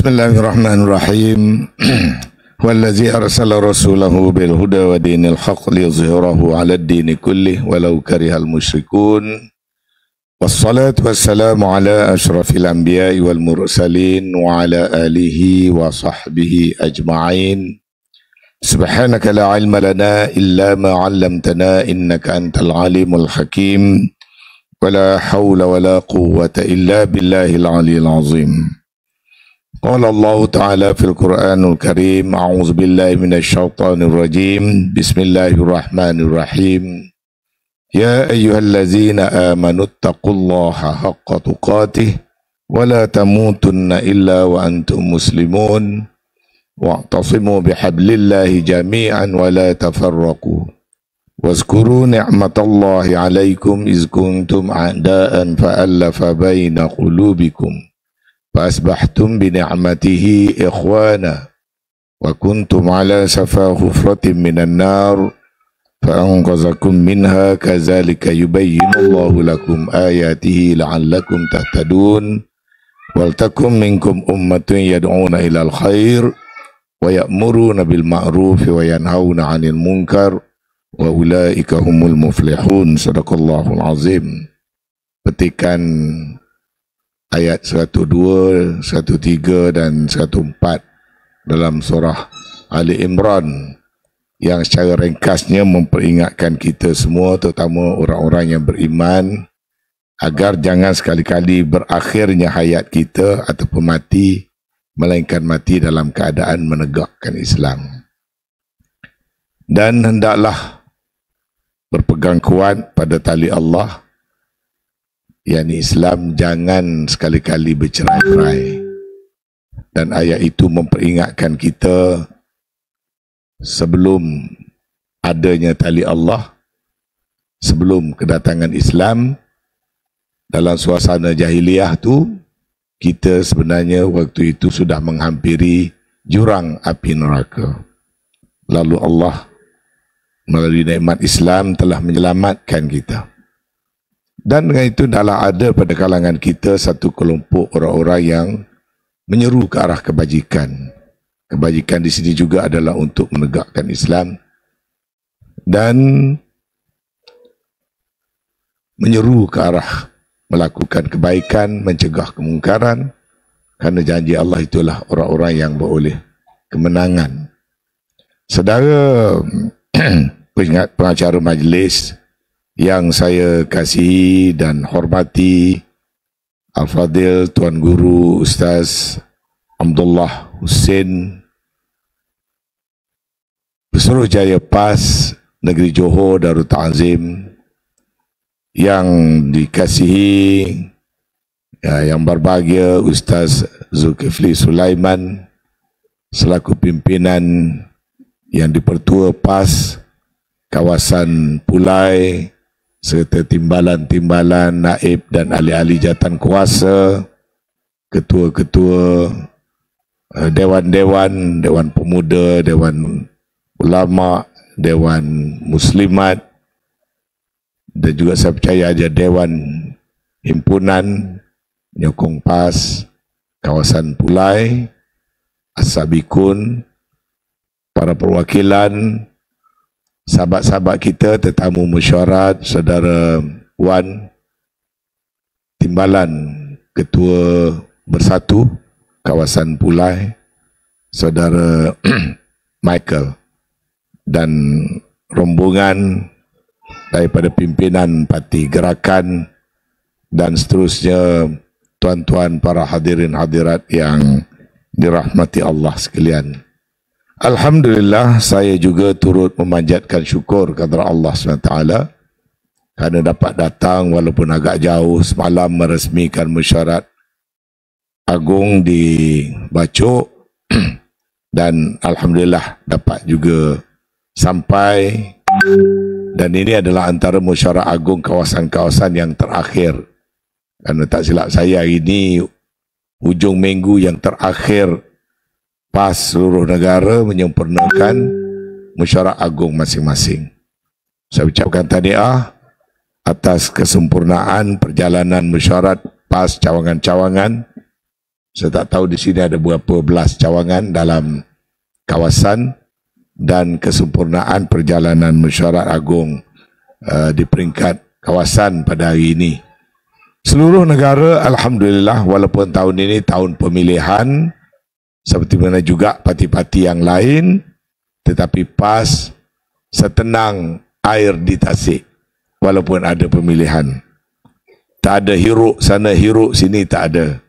Bismillahirrahmanirrahim. Wallazi arsala rasulahu bil huda wa dinil haqq liyuzhirahu 'ala ad-dini kullih walau karihal musyrikun. Wassalatu wassalamu ala asyrafil anbiya'i wal mursalin wa ala alihi wa sahbihi ajma'in. Subhanaka la ilma lana illa ma 'allamtana innaka antal alimul hakim. Wala hawla wala quwwata illa billahil aliyyil azim. Qala Allah Ta'ala fil Qur'anul Karim, a'udzu billahi minasy syaithanir rajim. Bismillahirrahmanirrahim. Ya ayyuhallazina amanu taqullaha haqqa tuqatih wa la tamutunna illa wa antum muslimun wa'tasimu bihablillahi jami'an wa la tafarraqu. Wazkuru ni'matallahi 'alaikum iz kuntum a'daan fa'alafa baina qulubikum فأصبحتم بنعمته إخوانا وكنتم على شفا حفرة من النار فأنقذكم منها كذلك يبين الله لكم آياته لعلكم تهتدون ولتكن منكم أمة يدعون إلى الخير ويأمرون بالمعروف وينهون عن المنكر وأولئك هم المفلحون. صدق الله العظيم. Petikan ayat 102, 103 dan 104 dalam surah Ali Imran yang secara ringkasnya memperingatkan kita semua, terutama orang-orang yang beriman, agar jangan sekali-kali berakhirnya hayat kita ataupun mati, melainkan mati dalam keadaan menegakkan Islam. Dan hendaklah berpegang kuat pada tali Allah, yakni Islam, jangan sekali-kali bercerai-berai. Dan ayat itu memperingatkan kita sebelum adanya tali Allah, sebelum kedatangan Islam, dalam suasana jahiliyah tu, kita sebenarnya waktu itu sudah menghampiri jurang api neraka. Lalu Allah melalui nikmat Islam telah menyelamatkan kita. Dan dengan itu adalah ada pada kalangan kita satu kelompok orang-orang yang menyeru ke arah kebajikan. Kebajikan di sini juga adalah untuk menegakkan Islam dan menyeru ke arah melakukan kebaikan, mencegah kemungkaran, kerana janji Allah itulah orang-orang yang beroleh kemenangan. Saudara pengacara majlis yang saya kasihi dan hormati, Al-Fadil Tuan Guru Ustaz Abdullah Hussein, Pesuruhjaya PAS Negeri Johor Darul Ta'zim, yang dikasihi, yang berbahagia Ustaz Zulkifli Sulaiman selaku pimpinan yang dipertua PAS kawasan Pulai, serta timbalan-timbalan, naib dan ahli-ahli jawatan kuasa, ketua-ketua dewan-dewan, dewan pemuda, dewan ulama, dewan muslimat, dan juga saya percaya ada dewan himpunan penyokong PAS kawasan Pulai, As-Sabikun, para perwakilan, sahabat-sahabat kita, tetamu mesyuarat, saudara Wan, timbalan ketua bersatu kawasan Pulai, saudara Michael, dan rombongan daripada pimpinan parti gerakan, dan seterusnya, tuan-tuan para hadirin hadirat yang dirahmati Allah sekalian. Alhamdulillah, saya juga turut memanjatkan syukur kepada Allah SWT kerana dapat datang walaupun agak jauh semalam meresmikan mesyuarat agung di Bacok dan Alhamdulillah dapat juga sampai, dan ini adalah antara mesyuarat agung kawasan-kawasan yang terakhir, kerana tak silap saya hari ini hujung minggu yang terakhir PAS seluruh negara menyempurnakan mesyuarat agung masing-masing. Saya ucapkan tahniah atas kesempurnaan perjalanan mesyuarat PAS cawangan-cawangan Saya tak tahu di sini ada berapa belas cawangan dalam kawasan, dan kesempurnaan perjalanan mesyuarat agung di peringkat kawasan pada hari ini. Seluruh negara, alhamdulillah, walaupun tahun ini tahun pemilihan seperti mana juga parti-parti yang lain, tetapi PAS setenang air di tasik walaupun ada pemilihan. Tak ada hiruk sana hiruk sini, tak ada.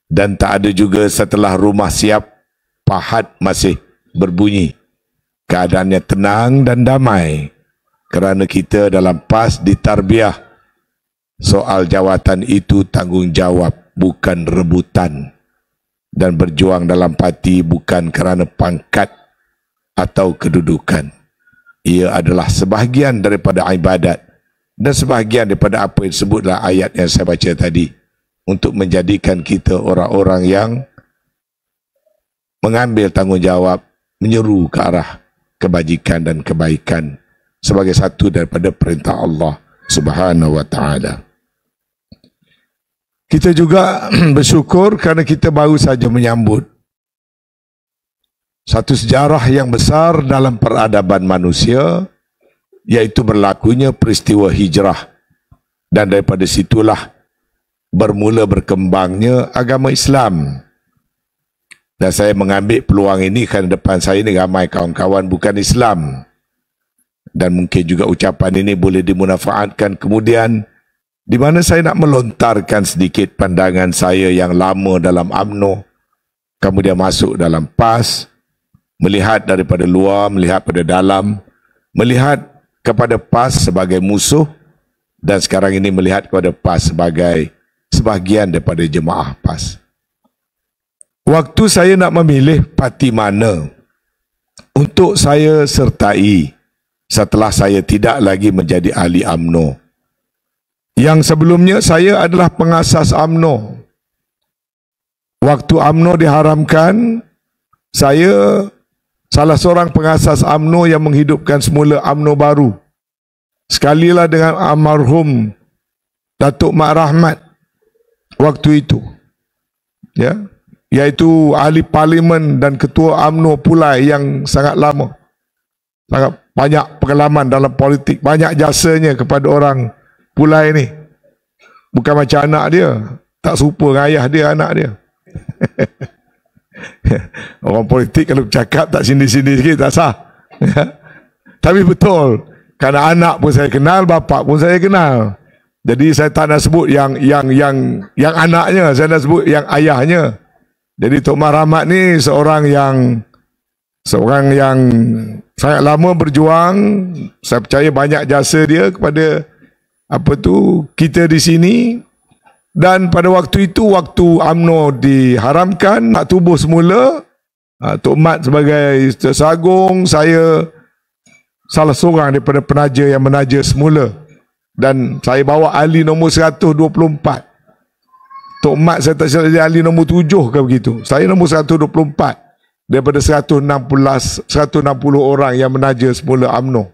Dan tak ada juga setelah rumah siap pahat masih berbunyi. Keadaannya tenang dan damai kerana kita dalam PAS ditarbiah soal jawatan itu tanggungjawab, bukan rebutan, dan berjuang dalam parti bukan kerana pangkat atau kedudukan. Ia adalah sebahagian daripada ibadat dan sebahagian daripada apa yang disebutlah ayat yang saya baca tadi, untuk menjadikan kita orang-orang yang mengambil tanggungjawab, menyeru ke arah kebajikan dan kebaikan sebagai satu daripada perintah Allah Subhanahu wa taala. Kita juga bersyukur kerana kita baru saja menyambut satu sejarah yang besar dalam peradaban manusia, iaitu berlakunya peristiwa hijrah, dan daripada situlah bermula berkembangnya agama Islam. Dan saya mengambil peluang ini kerana depan saya ini ramai kawan-kawan bukan Islam, dan mungkin juga ucapan ini boleh dimanfaatkan kemudian, di mana saya nak melontarkan sedikit pandangan saya yang lama dalam UMNO, kemudian masuk dalam PAS, melihat daripada luar, melihat pada dalam, melihat kepada PAS sebagai musuh, dan sekarang ini melihat kepada PAS sebagai sebahagian daripada jemaah PAS. Waktu saya nak memilih parti mana untuk saya sertai setelah saya tidak lagi menjadi ahli UMNO, yang sebelumnya saya adalah pengasas UMNO. Waktu UMNO diharamkan, saya salah seorang pengasas UMNO yang menghidupkan semula UMNO baru. Sekalilah dengan almarhum Datuk Mak Rahmat waktu itu, ya, iaitu ahli parlimen dan ketua UMNO pula yang sangat lama, sangat banyak pengalaman dalam politik, banyak jasanya kepada orang Pulai ni. Bukan macam anak dia, tak serupa dengan ayah dia, anak dia. Orang politik kalau bercakap tak sini-sini sikit tak sah. Tapi betul, kerana anak pun saya kenal, bapa pun saya kenal. Jadi saya tak nak sebut yang anaknya, saya nak sebut yang ayahnya. Jadi Tok Mak Rahmat ni seorang yang sangat lama berjuang. Saya percaya banyak jasa dia kepada kita di sini. Dan pada waktu itu, waktu UMNO diharamkan, nak tubuh semula, Tok Mat sebagai Sagung, saya salah seorang daripada penaja yang menaja semula. Dan saya bawa ahli nombor 124. Tok Mat saya tak silap dia ahli nombor 7 ke begitu. Saya nombor 124 daripada 160 orang yang menaja semula UMNO.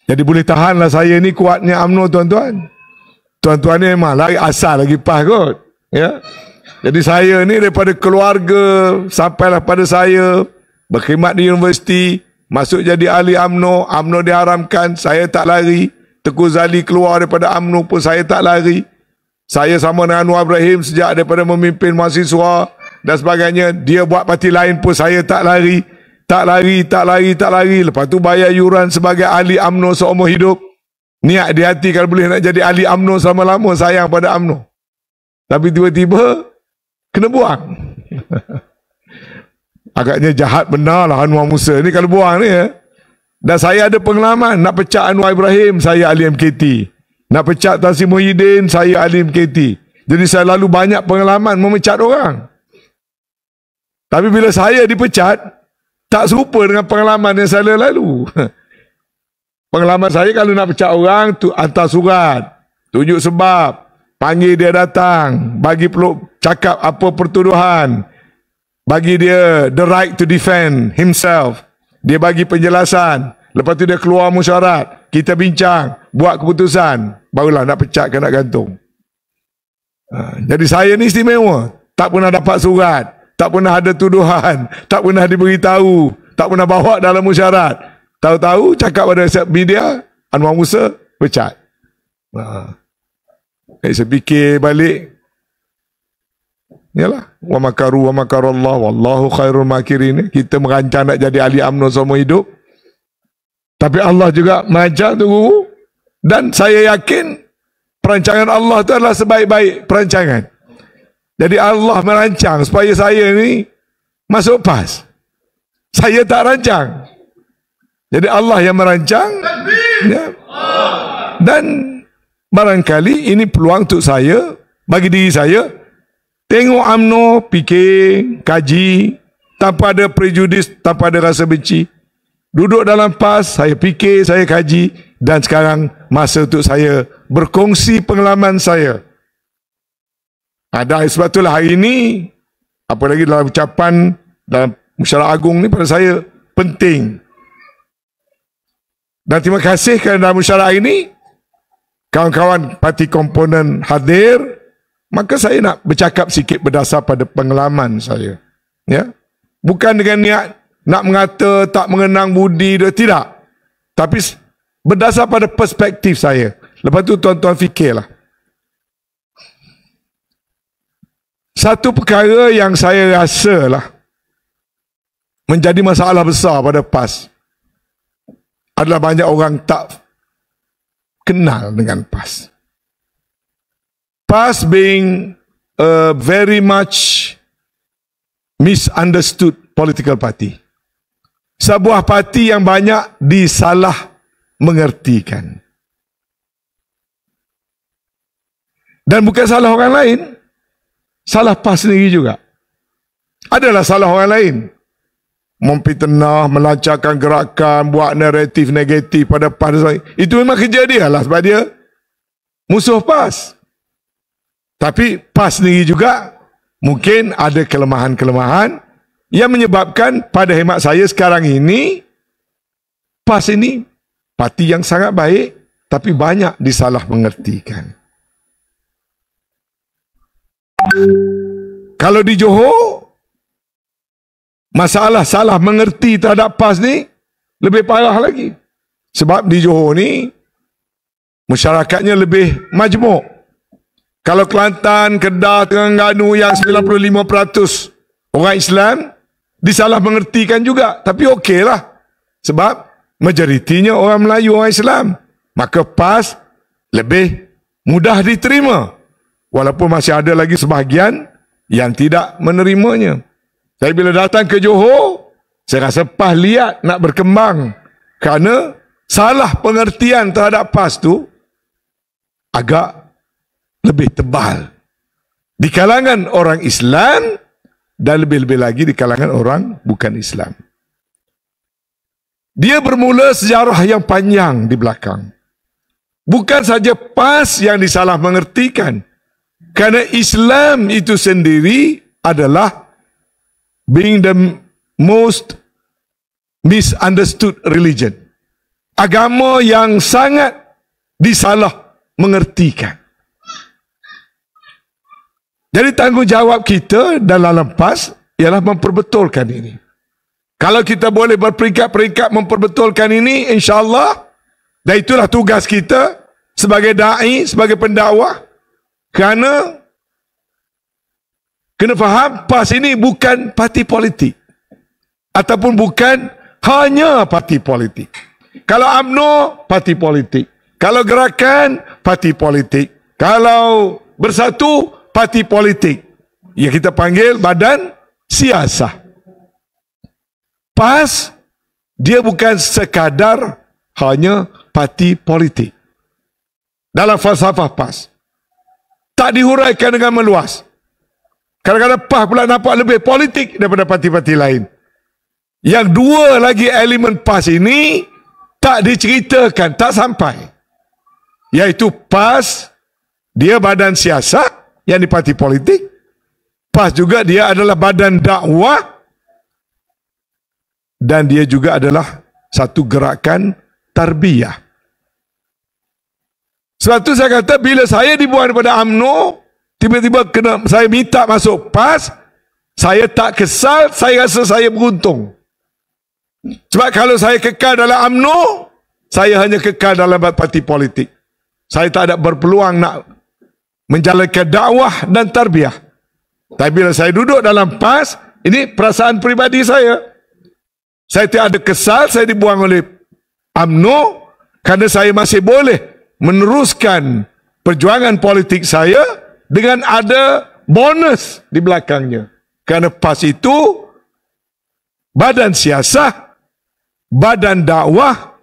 Jadi boleh tahanlah saya ni kuatnya UMNO, tuan-tuan. Tuan-tuan ni memang lagi asal lagi PAS kot, ya. Jadi saya ni daripada keluarga sampailah pada saya berkhidmat di universiti, masuk jadi ahli UMNO, UMNO diharamkan, saya tak lari. Tengku Zali keluar daripada UMNO pun saya tak lari. Saya sama dengan Anwar Ibrahim sejak daripada memimpin mahasiswa dan sebagainya. Dia buat parti lain pun saya tak lari. Tak lari. Lepas tu bayar yuran sebagai ahli UMNO seumur hidup. Niat di hati kalau boleh nak jadi ahli UMNO selama-lama, sayang pada UMNO. Tapi tiba-tiba kena buang. Agaknya jahat benar lah Anwar Musa ni kalau buang ni, ya. Dan saya ada pengalaman nak pecat Anwar Ibrahim, saya ahli MKT. Nak pecat Tan Sri Muhyiddin, saya ahli MKT. Jadi saya lalu banyak pengalaman memecat orang. Tapi bila saya dipecat, tak serupa dengan pengalaman yang saya lalu. Pengalaman saya kalau nak pecat orang, tu hantar surat, tunjuk sebab, panggil dia datang, bagi cakap apa pertuduhan, bagi dia the right to defend himself. Dia bagi penjelasan, lepas tu dia keluar mesyuarat, kita bincang, buat keputusan, barulah nak pecat ke nak gantung. Jadi saya ni istimewa. tak pernah dapat surat, tak pernah ada tuduhan, tak pernah diberitahu, tak pernah bawa dalam musyarat. Tahu-tahu cakap pada media, Anwar Musa pecat. Saya fikir balik, yalah, wa makaru wa makarallah wallahu khairul makirin. Kita merancang nak jadi ahli UMNO semua hidup, tapi Allah juga mengajar tu guru. Dan saya yakin perancangan Allah itu adalah sebaik-baik perancangan. Jadi Allah merancang supaya saya ni masuk PAS. Saya tak rancang. Jadi Allah yang merancang. Ya. Dan barangkali ini peluang untuk saya, bagi diri saya, tengok UMNO, fikir, kaji, tanpa ada prejudis, tanpa ada rasa benci. Duduk dalam PAS, saya fikir, saya kaji, dan sekarang masa untuk saya berkongsi pengalaman saya. Ada sebab itulah hari ini, apalagi dalam ucapan dalam Musyawarah Agung ni pada saya penting. Dan terima kasih kerana dalam musyawarah ini kawan-kawan parti komponen hadir, maka saya nak bercakap sikit berdasar pada pengalaman saya. Ya, bukan dengan niat nak mengata tak mengenang budi dia, tidak. Tapi berdasar pada perspektif saya. Lepas tu tuan-tuan fikirlah. Satu perkara yang saya rasalah menjadi masalah besar pada PAS adalah banyak orang tak kenal dengan PAS. PAS being a very much misunderstood political party. Sebuah parti yang banyak disalah mengertikan. Dan bukan salah orang lain, salah PAS sendiri juga. Adalah salah orang lain. Memfitnah, melancarkan gerakan, buat naratif negatif pada PAS. Itu memang kerja dia lah, sebab dia musuh PAS. Tapi PAS sendiri juga mungkin ada kelemahan-kelemahan yang menyebabkan pada hemat saya sekarang ini PAS ini parti yang sangat baik tapi banyak disalah mengertikan. Kalau di Johor, masalah salah mengerti terhadap PAS ni lebih parah lagi. Sebab di Johor ni masyarakatnya lebih majmuk. Kalau Kelantan, Kedah, Terengganu yang 95% orang Islam disalah mengertikan juga, tapi okeylah. Sebab majoritinya orang Melayu, orang Islam. Maka PAS lebih mudah diterima. Walaupun masih ada lagi sebahagian yang tidak menerimanya. Saya bila datang ke Johor, saya rasa PAS lihat nak berkembang. Kerana salah pengertian terhadap PAS tu agak lebih tebal di kalangan orang Islam dan lebih-lebih lagi di kalangan orang bukan Islam. Dia bermula sejarah yang panjang di belakang. Bukan saja PAS yang disalah mengertikan, kerana Islam itu sendiri adalah being the most misunderstood religion. Agama yang sangat disalah mengertikan. Jadi tanggungjawab kita dalam PAS ialah memperbetulkan ini. Kalau kita boleh berperingkat-peringkat memperbetulkan ini, insya-Allah, dan itulah tugas kita sebagai da'i, sebagai pendakwah. Kerana kena faham PAS ini bukan parti politik. Ataupun bukan hanya parti politik. Kalau UMNO, parti politik. Kalau Gerakan, parti politik. Kalau Bersatu, parti politik. Ya, kita panggil badan siasah. PAS, dia bukan sekadar hanya parti politik. Dalam falsafah PAS, tak dihuraikan dengan meluas. Kadang-kadang PAS pula nampak lebih politik daripada parti-parti lain. Yang dua lagi elemen PAS ini tak diceritakan, tak sampai. Iaitu PAS, dia badan siasat yang di parti politik. PAS juga dia adalah badan dakwah. Dan dia juga adalah satu gerakan tarbiyah. Sebab itu saya kata bila saya dibuang daripada UMNO, tiba-tiba saya minta masuk PAS, saya tak kesal, saya rasa saya beruntung. Sebab kalau saya kekal dalam UMNO, saya hanya kekal dalam parti politik. Saya tak ada berpeluang nak menjalankan dakwah dan tarbiyah. Tapi bila saya duduk dalam PAS, ini perasaan peribadi saya. Saya tidak ada kesal, saya dibuang oleh UMNO kerana saya masih boleh meneruskan perjuangan politik saya dengan ada bonus di belakangnya. Kerana PAS itu badan siasah, badan dakwah,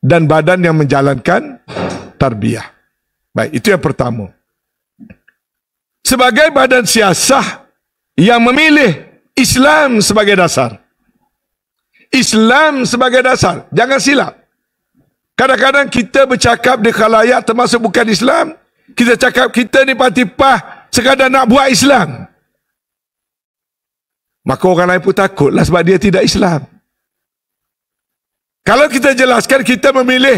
dan badan yang menjalankan tarbiyah. Baik, itu yang pertama. Sebagai badan siasah yang memilih Islam sebagai dasar. Islam sebagai dasar. Jangan silap. Kadang-kadang kita bercakap di khalayak termasuk bukan Islam, kita cakap kita ni parti PAS sekadar nak buat Islam. Maka orang lain pun takutlah sebab dia tidak Islam. Kalau kita jelaskan kita memilih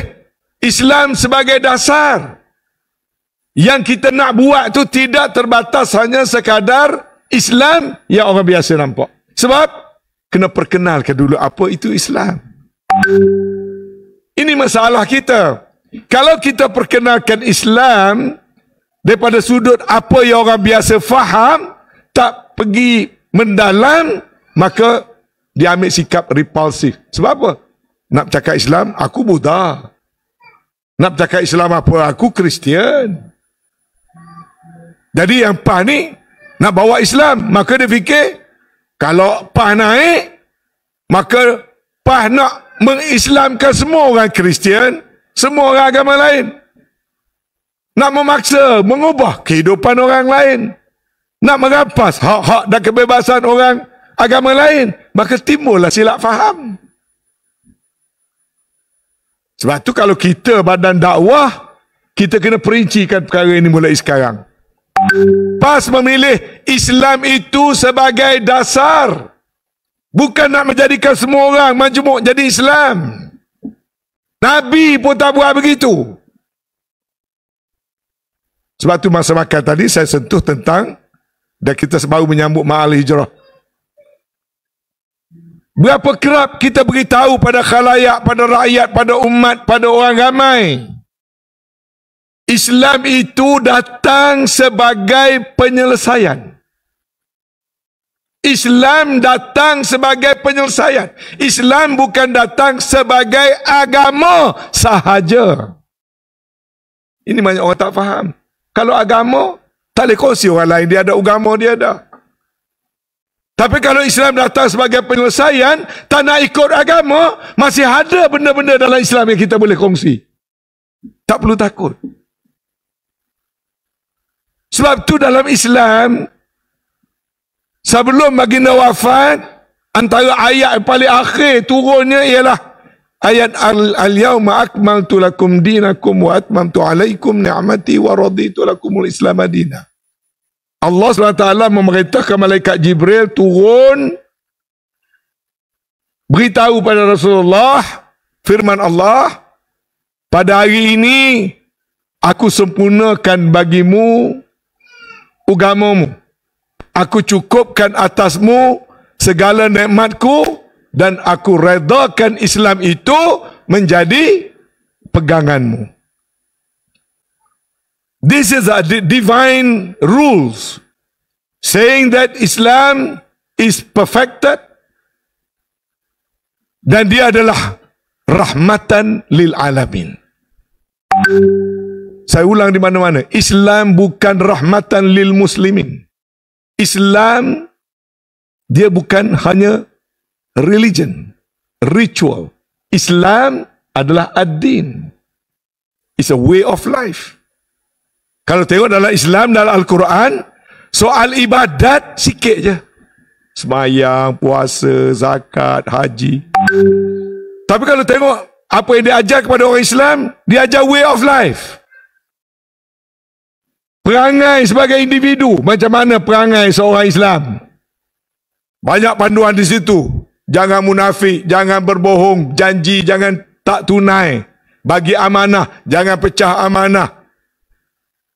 Islam sebagai dasar, yang kita nak buat tu tidak terbatas hanya sekadar Islam yang orang biasa nampak. Sebab kena perkenalkan dulu apa itu Islam. Ini masalah kita. Kalau kita perkenalkan Islam daripada sudut apa yang orang biasa faham, tak pergi mendalam, maka dia ambil sikap repulsif. Sebab apa? Nak bercakap Islam, aku Buddha. Nak bercakap Islam apa? Aku Kristian. Jadi yang PAS ni nak bawa Islam, maka dia fikir kalau PAS naik, maka PAS nak mengislamkan semua orang Kristian, semua orang agama lain. Nak memaksa, mengubah kehidupan orang lain. Nak merampas hak-hak dan kebebasan orang agama lain. Maka timbullah silap faham. Sebab tu kalau kita badan dakwah, kita kena perincikan perkara ini mulai sekarang. PAS memilih Islam itu sebagai dasar. Bukan nak menjadikan semua orang majmuk jadi Islam. Nabi pun tak buat begitu. Sebab tu masa makan tadi saya sentuh tentang, dan kita baru menyambut Ma'al Hijrah. Berapa kerap kita beritahu pada khalayak, pada rakyat, pada umat, pada orang ramai, Islam itu datang sebagai penyelesaian. Islam datang sebagai penyelesaian. Islam bukan datang sebagai agama sahaja. Ini banyak orang tak faham. Kalau agama, tak boleh kongsi orang lain. Dia ada agama, dia ada. Tapi kalau Islam datang sebagai penyelesaian, tak nak ikut agama, masih ada benda-benda dalam Islam yang kita boleh kongsi. Tak perlu takut. Sebab tu dalam Islam, sebelum baginda wafat, antara ayat yang paling akhir turunnya ialah ayat al-yawma akmaltu lakum dinakum wa atmamtu alaikum ni'mati wa raditu lakumul Islam madina. Allah SWT memerintahkan malaikat Jibril turun beritahu pada Rasulullah firman Allah, pada hari ini aku sempurnakan bagimu agamamu. Aku cukupkan atasmu segala nikmatku dan aku redakan Islam itu menjadi peganganmu. This is a divine rules saying that Islam is perfected dan dia adalah rahmatan lil alamin. Saya ulang di mana-mana, Islam bukan rahmatan lil muslimin. Islam dia bukan hanya religion, ritual. Islam adalah ad-din. It's a way of life. Kalau tengok dalam Islam, dalam Al-Quran, soal ibadat sikit je. Sembahyang, puasa, zakat, haji. Tapi kalau tengok apa yang dia ajar kepada orang Islam, dia ajar way of life. Perangai sebagai individu, macam mana perangai seorang Islam. Banyak panduan di situ. Jangan munafik, jangan berbohong, janji jangan tak tunai, bagi amanah, jangan pecah amanah.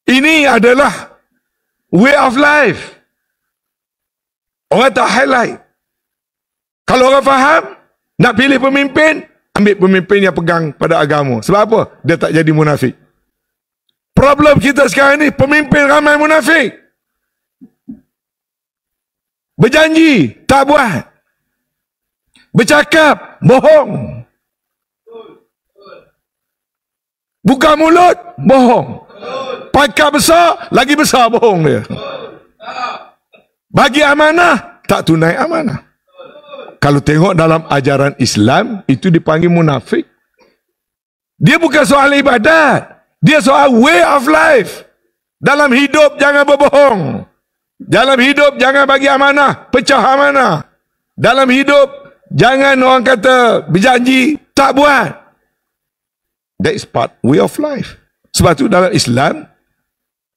Ini adalah way of life. Orang tak highlight. Kalau orang faham, nak pilih pemimpin, ambil pemimpin yang pegang pada agama. Sebab apa? Dia tak jadi munafik. Problem kita sekarang ni, pemimpin ramai munafik. Berjanji, tak buat. Bercakap, bohong. Buka mulut, bohong. Pangkat besar, lagi besar bohong dia. Bagi amanah, tak tunai amanah. Kalau tengok dalam ajaran Islam, itu dipanggil munafik. Dia bukan soal ibadat. Dia soal way of life. Dalam hidup jangan berbohong. Dalam hidup jangan bagi amanah, pecah amanah. Dalam hidup jangan orang kata berjanji, tak buat. That is part way of life. Sebab tu dalam Islam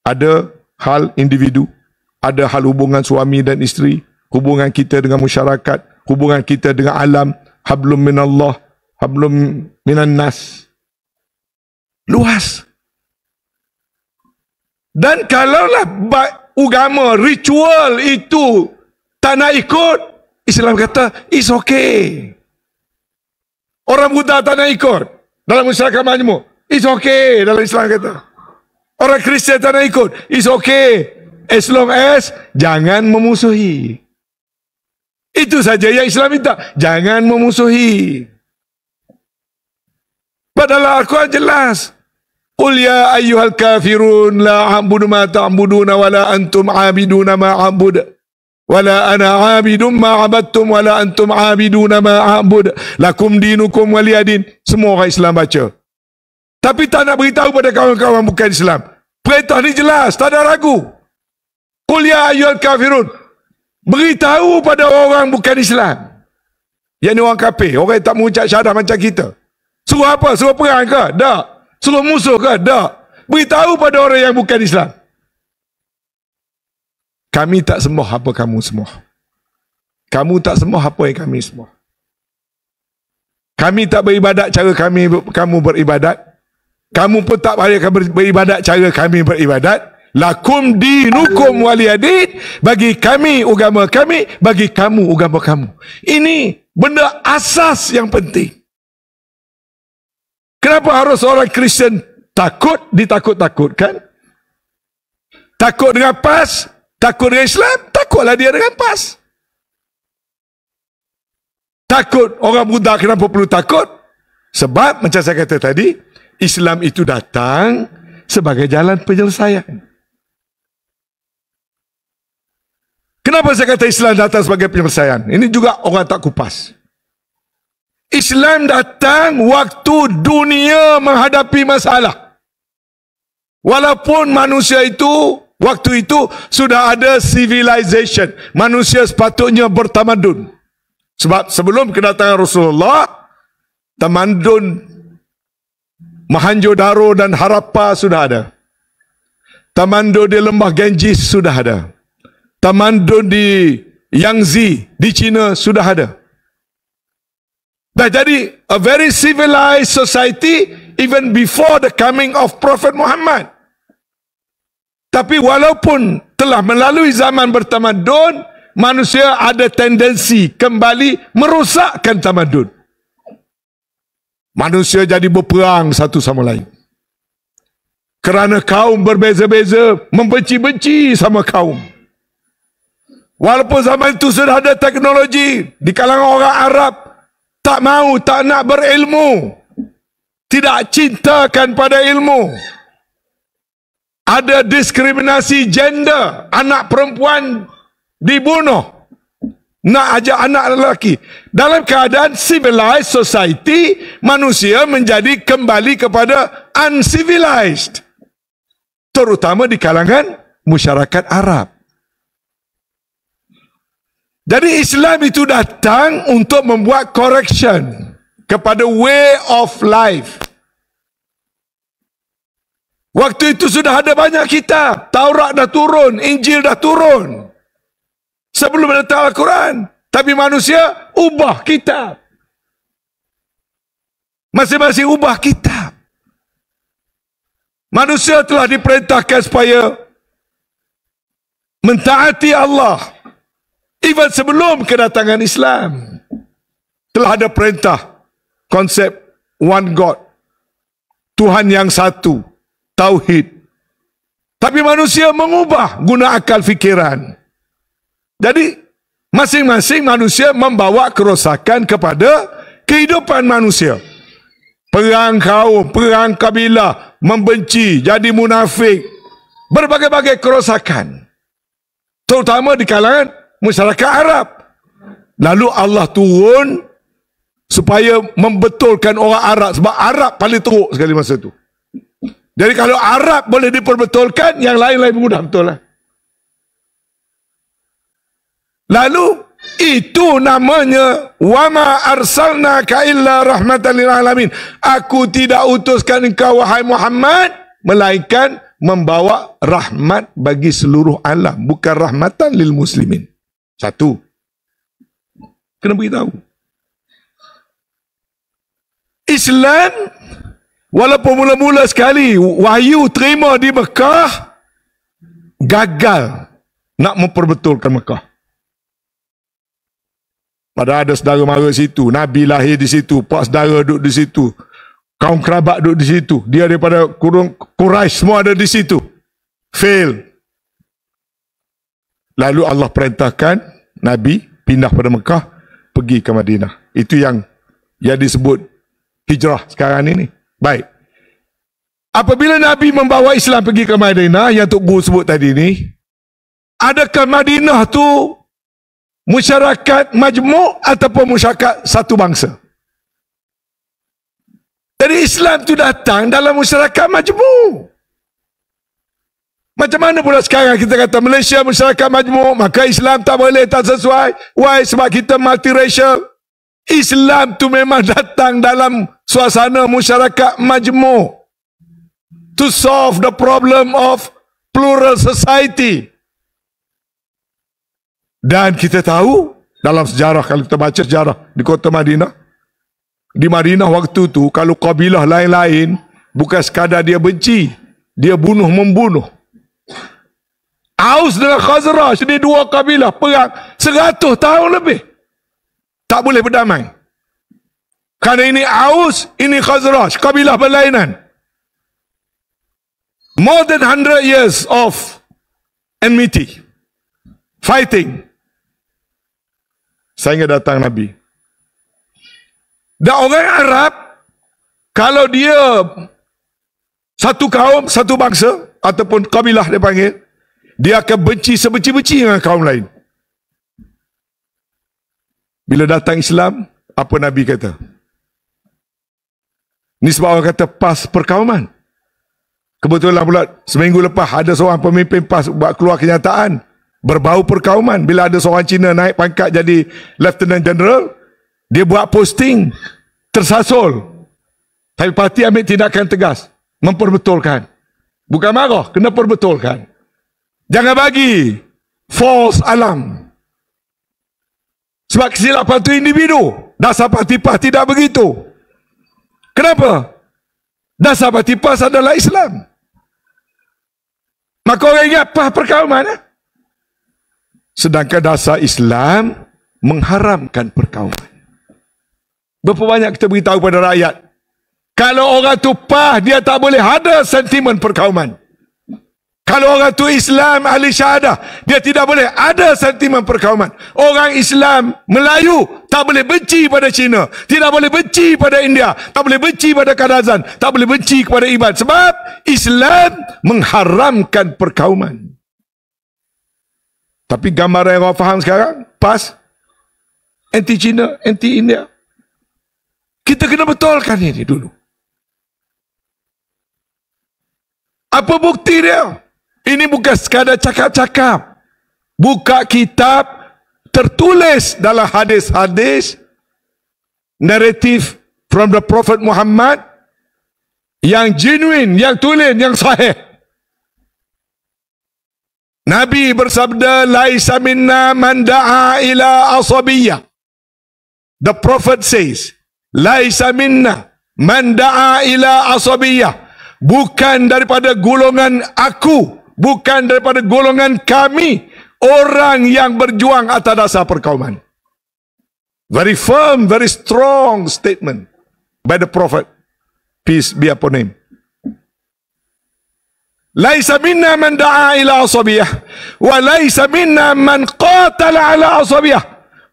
ada hal individu, ada hal hubungan suami dan isteri, hubungan kita dengan masyarakat, hubungan kita dengan alam, hablum minallah, hablum minan nas. Luas. Dan kalaulah agama, ritual itu tak nak ikut, Islam kata, it's okay. Orang Buddha tak nak ikut dalam masyarakat majmuk, it's okay dalam Islam kata. Orang Kristian tak nak ikut, it's okay. As long as jangan memusuhi. Itu saja yang Islam minta. Jangan memusuhi. Padahal Al-Quran jelas. Qul ya ayyuhal kafirun la a'budu ma ta'buduna wa la antum 'abiduna ma a'bud. Wa la ana 'abidun ma 'abadtum wa la antum 'abiduna ma a'bud. Lakum dinukum waliyadin. Semua orang Islam baca. Tapi tak nak beritahu pada kawan-kawan bukan Islam. Perintah ni jelas, tak ada ragu. Qul ya ayyuhal kafirun. Beritahu pada orang bukan Islam. Yang ni orang kafir, orang yang tak mengucap syahadah macam kita. Suruh apa? Suruh perang ke? Tak. Suruh musuh ke? Tak. Beritahu pada orang yang bukan Islam. Kami tak sembah apa kamu sembah. Kamu tak sembah apa yang kami sembah. Kami tak beribadat cara kamu beribadat. Kamu pun tak beribadat cara kami beribadat. Lakum dinukum waliyadin. Bagi kami agama kami, bagi kamu agama kamu. Ini benda asas yang penting. Kenapa harus orang Kristian takut, ditakut-takutkan? Takut dengan PAS, takut dengan Islam, takutlah dia dengan PAS. Takut orang Buddha, kenapa perlu takut? Sebab macam saya kata tadi, Islam itu datang sebagai jalan penyelesaian. Kenapa saya kata Islam datang sebagai penyelesaian? Ini juga orang tak kupas. Islam datang waktu dunia menghadapi masalah. Walaupun manusia itu, waktu itu sudah ada civilization. Manusia sepatutnya bertamadun. Sebab sebelum kedatangan Rasulullah, tamadun Mohenjo-daro dan Harappa sudah ada. Tamadun di lembah Ganges sudah ada. Tamadun di Yangtze di China sudah ada. Dah jadi a very civilized society even before the coming of Prophet Muhammad. Tapi walaupun telah melalui zaman bertamadun, manusia ada tendensi kembali merosakkan tamadun. Manusia jadi berperang satu sama lain. Kerana kaum berbeza-beza membenci-benci sama kaum. Walaupun zaman itu sudah ada teknologi, di kalangan orang Arab tak mau, tak nak berilmu, tidak cintakan pada ilmu. Ada diskriminasi gender, anak perempuan dibunuh, nak ajak anak lelaki. Dalam keadaan civilized society, manusia menjadi kembali kepada uncivilized, terutama di kalangan masyarakat Arab. Jadi Islam itu datang untuk membuat correction kepada way of life. Waktu itu sudah ada banyak kitab. Taurat dah turun, Injil dah turun sebelum datang Al-Quran. Tapi manusia ubah kitab. Masing-masing ubah kitab. Manusia telah diperintahkan supaya mentaati Allah. Even sebelum kedatangan Islam, telah ada perintah konsep one God, Tuhan yang satu, tauhid. Tapi manusia mengubah guna akal fikiran. Jadi masing-masing manusia membawa kerosakan kepada kehidupan manusia. Perang kaum, perang kabilah, membenci, jadi munafik, berbagai-bagai kerosakan, terutama di kalangan masyarakat Arab. Lalu Allah turun supaya membetulkan orang Arab, sebab Arab paling teruk sekali masa itu. Jadi kalau Arab boleh diperbetulkan, yang lain-lain mudah betul lah. Lalu itu namanya wama arsalnaka illa rahmatan lil alamin. Aku tidak utuskan engkau wahai Muhammad melainkan membawa rahmat bagi seluruh alam, bukan rahmatan lil muslimin. Satu. Kena beritahu. Islam walaupun mula-mula sekali wahyu terima di Mekah, gagal nak memperbetulkan Mekah. Padahal ada saudara mara situ, Nabi lahir di situ, pak saudara duduk di situ, kaum kerabat duduk di situ, dia daripada Quraisy semua ada di situ. Fail. Lalu Allah perintahkan Nabi pindah pada Mekah, pergi ke Madinah. Itu yang disebut hijrah sekarang ini. Baik. Apabila Nabi membawa Islam pergi ke Madinah, yang Tok Guru sebut tadi ni, adakah Madinah tu masyarakat majmuk ataupun masyarakat satu bangsa? Jadi Islam tu datang dalam masyarakat majmuk. Macam mana pula sekarang kita kata Malaysia masyarakat majmuk, maka Islam tak boleh, tak sesuai. Why? Sebab kita multiracial. Islam tu memang datang dalam suasana masyarakat majmuk to solve the problem of plural society. Dan kita tahu dalam sejarah, kalau kita baca sejarah di kota Madinah, di Madinah waktu tu kalau kabilah lain-lain, bukan sekadar dia benci, dia bunuh-membunuh. Aus dengan Khazraj, ini dua kabilah perang 100 tahun lebih, tak boleh berdamai. Kerana ini Aus, ini Khazraj, kabilah berlainan. More than 100 years of enmity, fighting. Sehingga datang Nabi. Dan orang Arab, kalau dia satu kaum, satu bangsa, ataupun kabilah dia panggil, dia akan benci sebenci-benci dengan kaum lain. Bila datang Islam, apa Nabi kata? Ni sebab orang kata PAS perkauman. Kebetulan pula seminggu lepas ada seorang pemimpin PAS buat keluar kenyataan berbau perkauman. Bila ada seorang Cina naik pangkat jadi Lieutenant General, dia buat posting tersasul. Tapi parti ambil tindakan tegas, memperbetulkan. Bukan marah, kena perbetulkan. Jangan bagi false alarm. Sebab kesilapan itu individu. Dasar parti PAS tidak begitu. Kenapa? Dasar parti PAS adalah Islam. Maka orang ingat PAS perkauman. Sedangkan dasar Islam mengharamkan perkauman. Berapa banyak kita beritahu pada rakyat, kalau orang tu PAS, dia tak boleh ada sentimen perkauman. Kalau orang tu Islam ahli syahadah, dia tidak boleh ada sentimen perkauman. Orang Islam Melayu tak boleh benci pada Cina, tidak boleh benci pada India, tak boleh benci pada Kadazan, tak boleh benci kepada Iban. Sebab Islam mengharamkan perkauman. Tapi gambaran yang orang faham sekarang, PAS anti Cina, anti India. Kita kena betulkan ini dulu. Apa bukti dia? Ini bukan sekadar cakap-cakap. Buka kitab tertulis dalam hadis-hadis naratif from the Prophet Muhammad yang genuine, yang tulen, yang sahih. Nabi bersabda, laisa minna man da'a ila asabiyyah. The Prophet says, laisa minna man da'a ila asabiyyah. Bukan daripada golongan aku, bukan daripada golongan kami orang yang berjuang atas dasar perkauman. Very firm, very strong statement by the Prophet. Peace be upon him. Laisa minna man da'a ila asabiyah wa laisa minna man qatala ala asabiyah.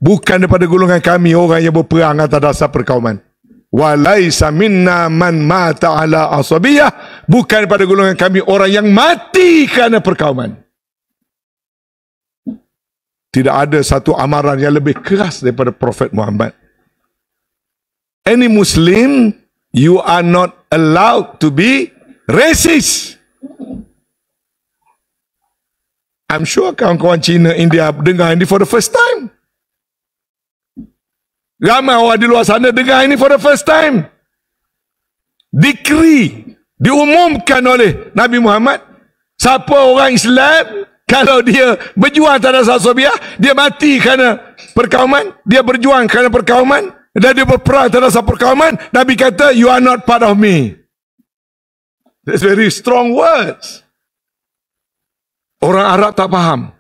Bukan daripada golongan kami orang yang berperang atas dasar perkauman. Wa laisa minna man mata ala asabiyah. Bukan daripada golongan kami orang yang mati kerana perkauman. Tidak ada satu amaran yang lebih keras daripada Prophet Muhammad. Any Muslim, you are not allowed to be racist. I'm sure kawan-kawan Cina, India dengar ini for the first time. Ramai orang di luar sana dengar ini for the first time. Decree diumumkan oleh Nabi Muhammad. Siapa orang Islam, kalau dia berjuang atas dasar Sobiah, dia mati kerana perkauman, dia berjuang kerana perkauman, dan dia berperang atas dasar perkauman, Nabi kata, you are not part of me. That's very strong words. Orang Arab tak faham.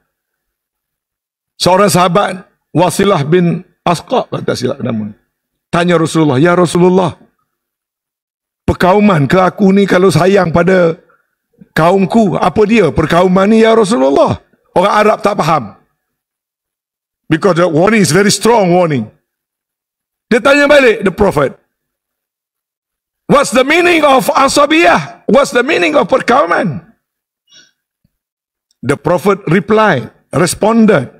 Seorang sahabat, Wasilah bin Asqa, tak silap nama, tanya Rasulullah, ya Rasulullah, perkauman ke aku ni kalau sayang pada kaumku, apa dia perkauman ni ya Rasulullah? Orang Arab tak faham. Because the warning is very strong warning. Dia tanya balik the Prophet, what's the meaning of asabiyah? What's the meaning of perkauman? The Prophet responded,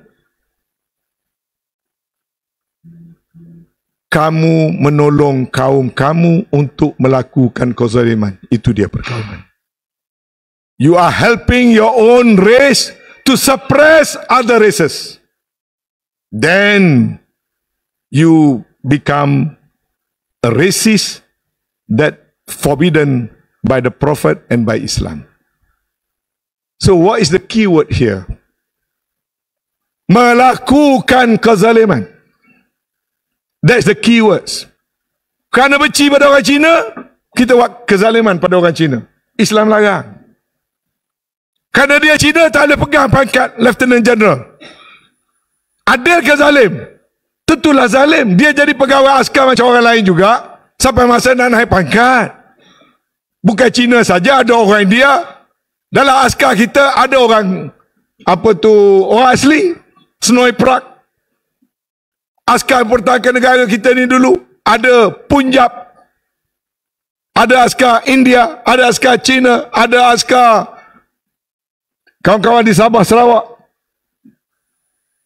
kamu menolong kaum kamu untuk melakukan kezaliman. Itu dia perkauman. You are helping your own race to suppress other races. Then you become a racist that forbidden by the Prophet and by Islam. So what is the key word here? Melakukan kezaliman. That's the key words. Kerana benci pada orang Cina, kita buat kezaliman pada orang Cina. Islam larang. Kerana dia Cina, tak boleh pegang pangkat Lieutenant General. Adil ke zalim? Tentulah zalim. Dia jadi pegawai askar macam orang lain juga, sampai masa nak naik pangkat. Bukan Cina saja, ada orang India. Dalam askar kita ada orang, orang asli, Snowy Park. Askar pertahanan negara kita ni dulu, ada Punjab, ada askar India, ada askar Cina, ada askar kawan-kawan di Sabah, Sarawak.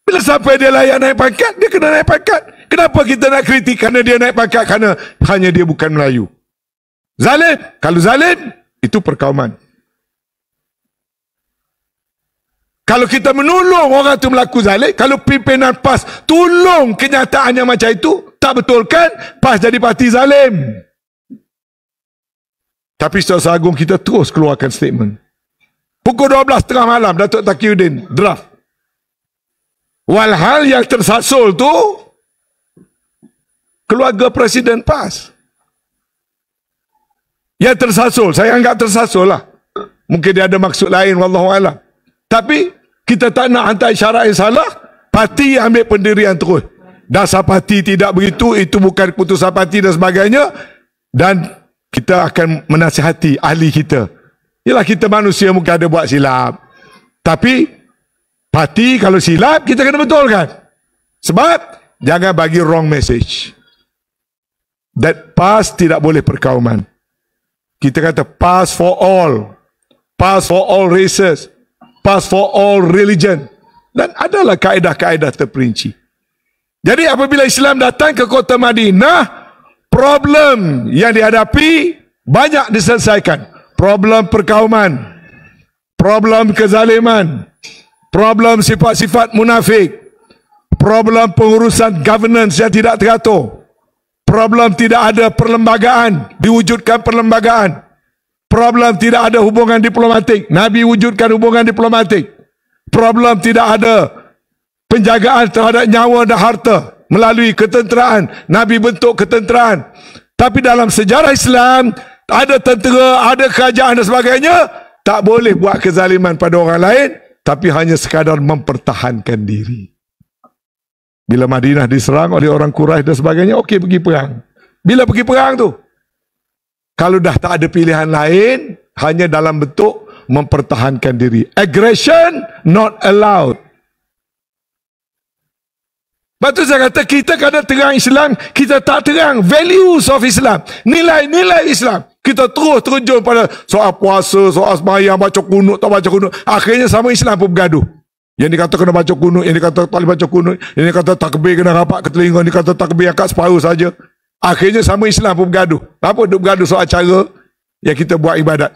Bila sampai dia layak naik pangkat, dia kena naik pangkat. Kenapa kita nak kritik kerana dia naik pangkat? Kerana hanya dia bukan Melayu. Zalim. Kalau zalim, itu perkauman. Kalau kita menolong orang tu melaku zalim, kalau pimpinan PAS tolong kenyataannya macam itu, tak betul kan? PAS jadi parti zalim. Tapi Ustaz Agung kita terus keluarkan statement. Pukul 12 tengah malam, Datuk Taqiyuddin draft. Walhal yang tersasul tu keluarga Presiden PAS. Yang tersasul, saya anggap tersasul lah. Mungkin dia ada maksud lain, wallahualam. Tapi kita tak nak hantar isyarat yang salah. Parti ambil pendirian terus. Dasar parti tidak begitu, itu bukan keputusan parti dan sebagainya. Dan kita akan menasihati ahli kita. Yalah, kita manusia mungkin ada buat silap. Tapi parti kalau silap, kita kena betulkan. Sebab jangan bagi wrong message. That PAS tidak boleh perkauman. Kita kata PAS for all. PAS for all races. PAS for all religion. Dan adalah kaedah-kaedah terperinci. Jadi apabila Islam datang ke kota Madinah, problem yang dihadapi banyak diselesaikan. Problem perkauman, problem kezaliman, problem sifat-sifat munafik, problem pengurusan governance yang tidak teratur, problem tidak ada perlembagaan, diwujudkan perlembagaan, problem tidak ada hubungan diplomatik, Nabi wujudkan hubungan diplomatik, problem tidak ada penjagaan terhadap nyawa dan harta melalui ketenteraan, Nabi bentuk ketenteraan. Tapi dalam sejarah Islam, ada tentera, ada kerajaan dan sebagainya, tak boleh buat kezaliman pada orang lain. tapi hanya sekadar mempertahankan diri. Bila Madinah diserang oleh orang Quraisy dan sebagainya, okey pergi perang. Bila pergi perang tu, kalau dah tak ada pilihan lain, hanya dalam bentuk mempertahankan diri. Aggression not allowed. Lepas tu saya kata, kita kadang terang Islam, kita tak terang values of Islam, nilai-nilai Islam. Kita terus terjun pada soal puasa, soal sembahyang, baca kunut, tak baca kunut. Akhirnya sama Islam pun bergaduh. Yang dikata kena baca kunut, yang dikata tak boleh baca kunut, yang dikata takbir kena rapat ke telinga, yang dikata takbir angkat separuh saja. Akhirnya sama Islam pun bergaduh. Apa duk bergaduh soal cara yang kita buat ibadat.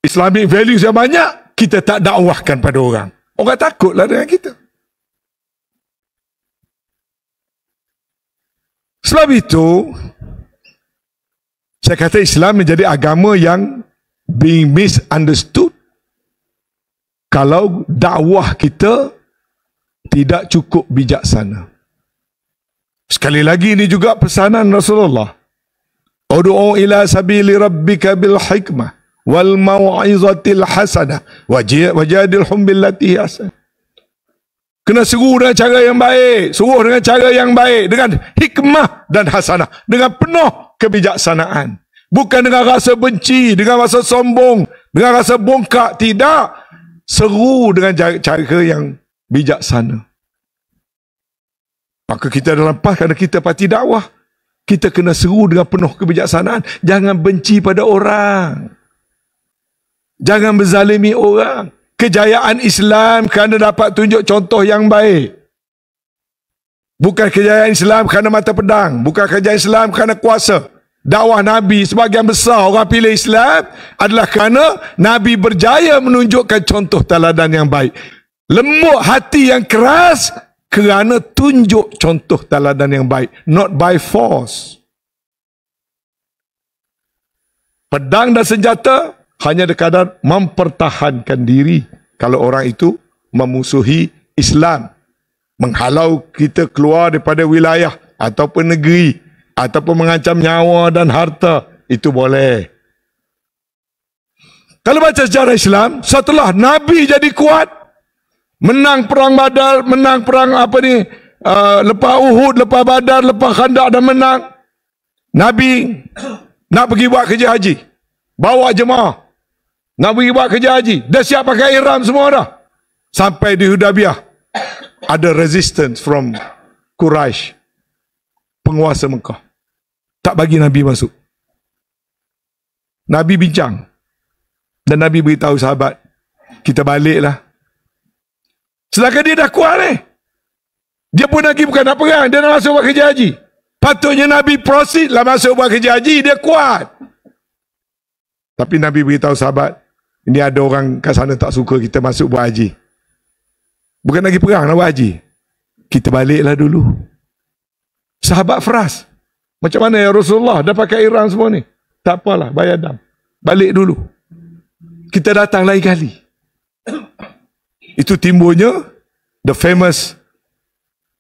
Islamic values yang banyak, kita tak dakwahkan pada orang. Orang takutlah dengan kita. Sebab itu, saya kata Islam menjadi agama yang being misunderstood kalau dakwah kita tidak cukup bijaksana. Sekali lagi ini juga pesanan Rasulullah. Ud'u ila sabili rabbika bil hikmah wal mau'izatil hasanah wajadilhum billati hasanah. Kena seru dengan cara yang baik, suruh dengan cara yang baik, dengan hikmah dan hasanah, dengan penuh kebijaksanaan. Bukan dengan rasa benci, dengan rasa sombong, dengan rasa bongkak, tidak. Seru dengan cara yang bijaksana. Maka kita dalam PAS, kerana kita parti dakwah, kita kena seru dengan penuh kebijaksanaan. Jangan benci pada orang. Jangan berzalimi orang. Kejayaan Islam kerana dapat tunjuk contoh yang baik. Bukan kejayaan Islam kerana mata pedang. Bukan kejayaan Islam kerana kuasa. Dakwah Nabi sebahagian besar orang pilih Islam adalah kerana Nabi berjaya menunjukkan contoh teladan yang baik. Lembut hati yang keras kerana tunjuk contoh teladan yang baik. Not by force. Pedang dan senjata hanya sekadar mempertahankan diri kalau orang itu memusuhi Islam, menghalau kita keluar daripada wilayah ataupun negeri, ataupun mengancam nyawa dan harta, itu boleh. Kalau baca sejarah Islam, setelah Nabi jadi kuat, menang perang Badar, menang perang lepas Uhud, lepas Badar, lepas Khandaq dan menang, Nabi nak pergi buat kerja haji, bawa jemaah nak pergi buat kerja haji, dah siap pakai ihram semua dah. Sampai di Hudaybiyah ada resistance from Quraisy, penguasa Mekah, tak bagi Nabi masuk. Nabi bincang dan Nabi beritahu sahabat, kita baliklah. Sedangkan dia dah kuat ni. Dia pun lagi bukan nak perang, dia nak masuk buat kerja haji. Patutnya Nabi proceed lah masuk buat kerja haji, dia kuat. Tapi Nabi beritahu sahabat, ini ada orang kat sana tak suka kita masuk buat haji. Bukan lagi perang nak buat haji. Kita baliklah dulu. Sahabat Fras, macam mana ya Rasulullah, dah pakai ihram semua ni? Tak apalah, bayar dam. Balik dulu. Kita datang lain kali. Itu timbulnya the famous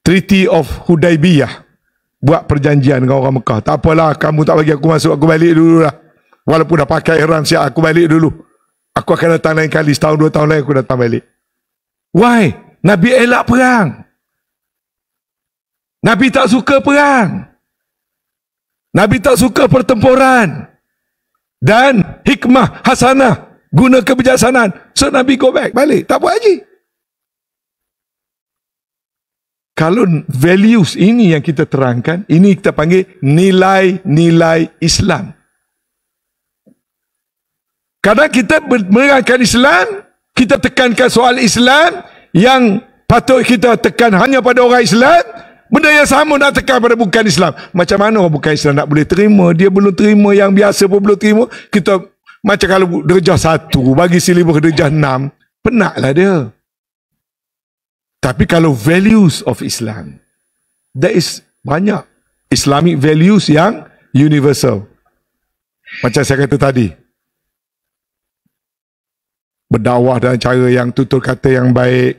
Treaty of Hudaybiyah. Buat perjanjian dengan orang Mekah. Tak apalah, kamu tak bagi aku masuk, aku balik dulu lah. Walaupun dah pakai ihram siap, aku balik dulu. Aku akan datang lain kali, setahun 2 tahun lain aku datang balik. Why? Nabi elak perang. Nabi tak suka perang. Nabi tak suka pertempuran. Dan hikmah hasanah, guna kebijaksanaan. So Nabi go back, balik, tak buat haji. Kalau values ini yang kita terangkan, ini kita panggil nilai-nilai Islam. Kadang kita menerangkan Islam, kita tekankan soal Islam yang patut kita tekan hanya pada orang Islam, benda yang sama nak tekan pada bukan Islam. Macam mana orang bukan Islam nak boleh terima? Dia belum terima, yang biasa pun belum terima. Kita macam kalau darjah 1 bagi silibus darjah 6, penatlah dia. Tapi kalau values of Islam, there is banyak Islamic values yang universal. Macam saya kata tadi, berdakwah dengan cara yang tutur kata yang baik,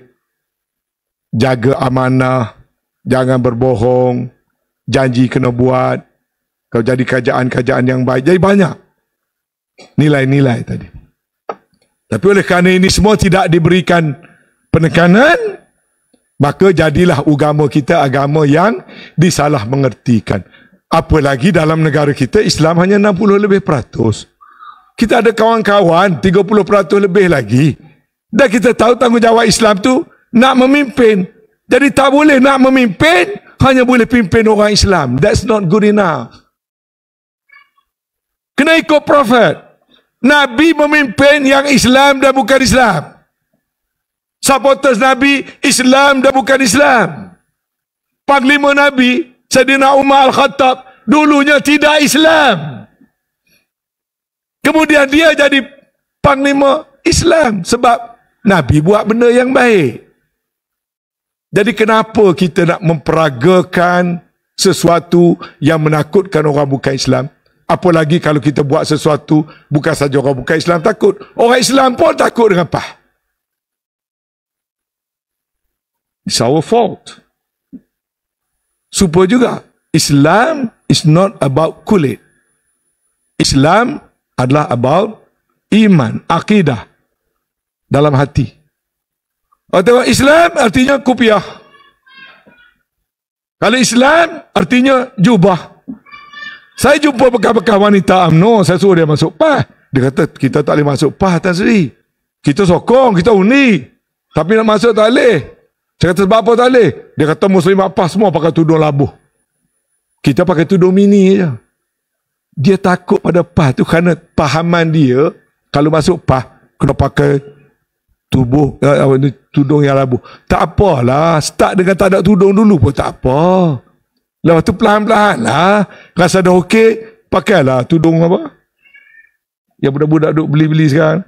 jaga amanah, jangan berbohong, janji kena buat, kalau jadi kerajaan-kerajaan yang baik. Jadi banyak nilai-nilai tadi. Tapi oleh kerana ini semua tidak diberikan penekanan, maka jadilah agama kita agama yang disalah mengertikan. Apalagi dalam negara kita, Islam hanya 60 lebih peratus. Kita ada kawan-kawan 30% lebih lagi. Dan kita tahu tanggungjawab Islam tu nak memimpin. Jadi tak boleh nak memimpin, hanya boleh pimpin orang Islam. That's not good enough. Kena ikut Prophet. Nabi memimpin yang Islam dan bukan Islam. Supporters Nabi, Islam dan bukan Islam. Panglima Nabi, Sayyidina Umar Al-Khattab, dulunya tidak Islam. Kemudian dia jadi panglima Islam sebab Nabi buat benda yang baik. Jadi kenapa kita nak memperagakan sesuatu yang menakutkan orang bukan Islam? Apalagi kalau kita buat sesuatu bukan saja orang bukan Islam takut, orang Islam pun takut dengan PAH. It's our fault. Supaya juga Islam is not about kulit. Islam adalah about iman, akidah dalam hati. Kalau tengok Islam artinya kupiah. Kalau Islam artinya jubah. Saya jumpa bekas-bekas wanita UMNO, saya suruh dia masuk PAH. Dia kata kita tak boleh masuk PAH Tan Sri. Kita sokong, kita undi. Tapi nak masuk tak boleh. Saya kata sebab apa tak boleh? Dia kata Muslimat PAH semua pakai tudung labuh. Kita pakai tudung mini je. Dia takut pada PAH tu kerana pahaman dia kalau masuk PAH kena pakai tudung yang labuh. Tak apalah, start dengan tak ada tudung dulu pun tak apa. Lepas tu perlahan-lahan lah, rasa dah okey, pakailah tudung apa yang budak-budak duk beli-beli sekarang,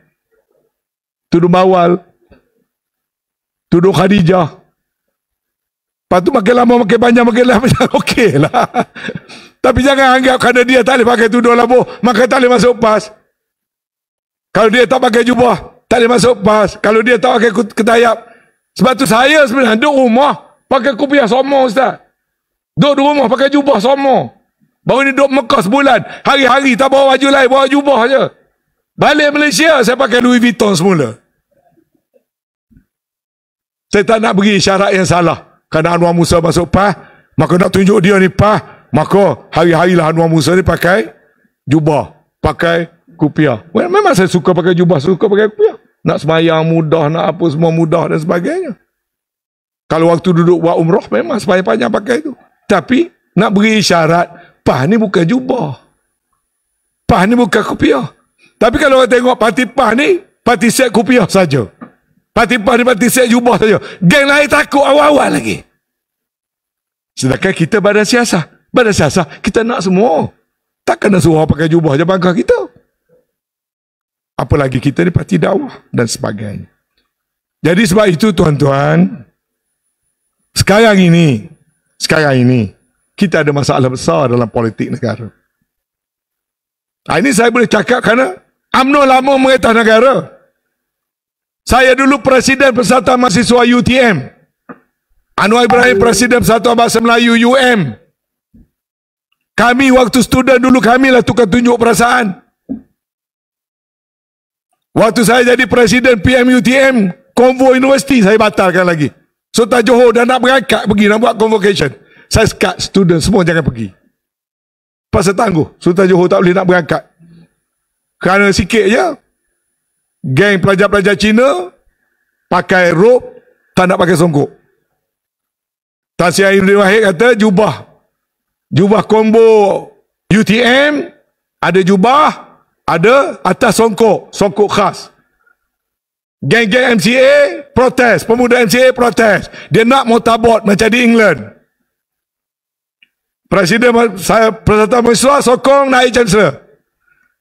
tudung bawal, tudung Khadijah. Lepas tu makin lama makin panjang okey lah. Tapi jangan anggap kerana dia tak boleh pakai tudung labuh maka tak boleh masuk PAS. Kalau dia tak pakai jubah tak boleh masuk PAS. Kalau dia tak pakai ketayap. Sebab tu saya sebenarnya duduk rumah pakai kopiah semua Ustaz. Duduk di rumah pakai jubah semua. Baru ni duduk Mekah sebulan. Hari-hari tak bawa baju lain, bawa jubah je. Balik Malaysia saya pakai Louis Vuitton semula. Saya tak nak beri syarat yang salah. Kerana Anwar Musa masuk PAH, maka nak tunjuk dia ni PAH, maka hari-harilah Anwar Musa ni pakai jubah, pakai kopiah. Well, memang saya suka pakai jubah, suka pakai kopiah. Nak semayang mudah, nak apa semua mudah dan sebagainya. Kalau waktu duduk buat umrah, memang sepanjang-panjang pakai itu. Tapi nak beri isyarat, PAH ni bukan jubah. PAH ni bukan kopiah. Tapi kalau orang tengok parti PAH ni, parti set kopiah saja. Parti PAH ni parti set jubah saja. Geng lain takut awal-awal lagi. Sedangkan kita badan siasah. Badan siasah, kita nak semua. Takkan nak suruh orang pakai jubah je bangkah kita. Apalagi kita ni parti dakwah dan sebagainya. Jadi sebab itu tuan-tuan, sekarang ini, kita ada masalah besar dalam politik negara. Ini saya boleh cakap kerana UMNO lama merintah negara. Saya dulu Presiden Persatuan Mahasiswa UTM. Anwar Ibrahim Presiden Persatuan Bahasa Melayu UM. Kami waktu student dulu kamilah tukar tunjuk perasaan. Waktu saya jadi Presiden PMUTM, konvoi universiti saya batalkan lagi. Sultan Johor dah nak berangkat pergi nak buat convocation. Saya sekat student semua jangan pergi. Pasal tangguh. Sultan Johor tak boleh nak berangkat. Kerana sikit je, geng pelajar-pelajar Cina pakai rope, tak nak pakai songkok. Tan Sri Aidin Wahid kata jubah combo UTM, ada jubah, ada atas songkok khas. Geng-geng MCA protes, pemuda MCA protes. Dia nak motorboat macam di England. Presiden saya Persatuan Mahasiswa sokong naik Chancellor.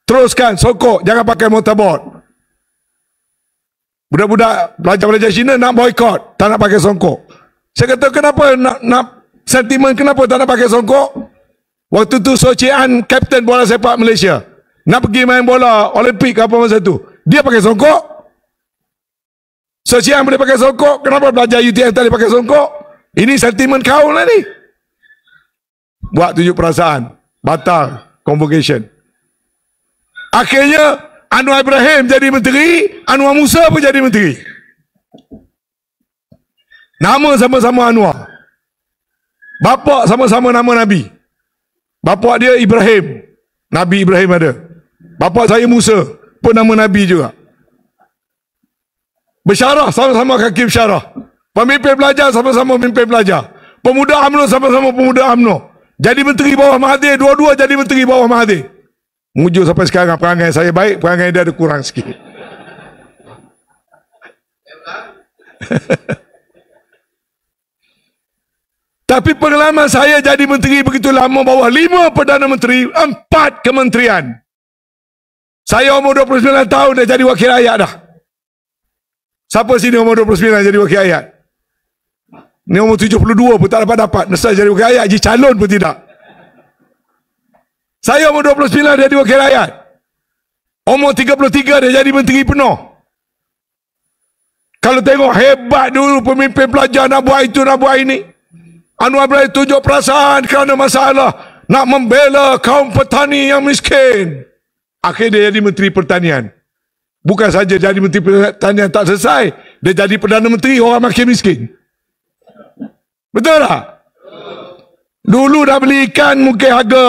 Teruskan sokong, jangan pakai motorboat. Budak-budak pelajar-pelajar Cina nak boykot, tak nak pakai songkok. Saya kata kenapa nak sentimen kenapa tak nak pakai songkok? Waktu tu Socian kapten bola sepak Malaysia nak pergi main bola Olimpik apa masa tu. Dia pakai songkok. Socian boleh pakai songkok, kenapa pelajar UTM tak boleh pakai songkok? Ini sentimen kau lah ni. Buat tunjuk perasaan, batal convocation. Akhirnya Anwar Ibrahim jadi menteri, Anwar Musa pun jadi menteri. Nama sama-sama Anwar. Bapa sama-sama nama Nabi. Bapa dia Ibrahim. Nabi Ibrahim ada. Bapa saya Musa, pun nama Nabi juga. Bersyarah sama-sama kaki bersyarah. Pemimpin pelajar sama-sama pemimpin pelajar. Pemuda UMNO sama-sama pemuda UMNO. Jadi menteri bawah Mahathir, dua-dua jadi menteri bawah Mahathir. Mujur sampai sekarang perangai saya baik, perangai dia ada kurang sikit. Tapi pengalaman saya jadi menteri begitu lama, bawah 5 Perdana Menteri, 4 kementerian. Saya umur 29 tahun dah jadi wakil rakyat dah. Siapa sini umur 29 jadi wakil rakyat? Ni umur 72 pun tak dapat-dapat. Nasa jadi wakil rakyat, jadi calon pun tidak. Saya umur 29 jadi wakil rakyat. Umur 33 dah jadi menteri penuh. Kalau tengok hebat dulu pemimpin pelajar nak buat itu, nak buat ini. Anwar Ibrahim tunjuk perasaan kerana masalah. Nak membela kaum petani yang miskin. Akhirnya dia jadi menteri pertanian. Bukan saja jadi menteri pertanian tak selesai. Dia jadi Perdana Menteri orang makin miskin. Betul tak? Dulu dah beli ikan mungkin harga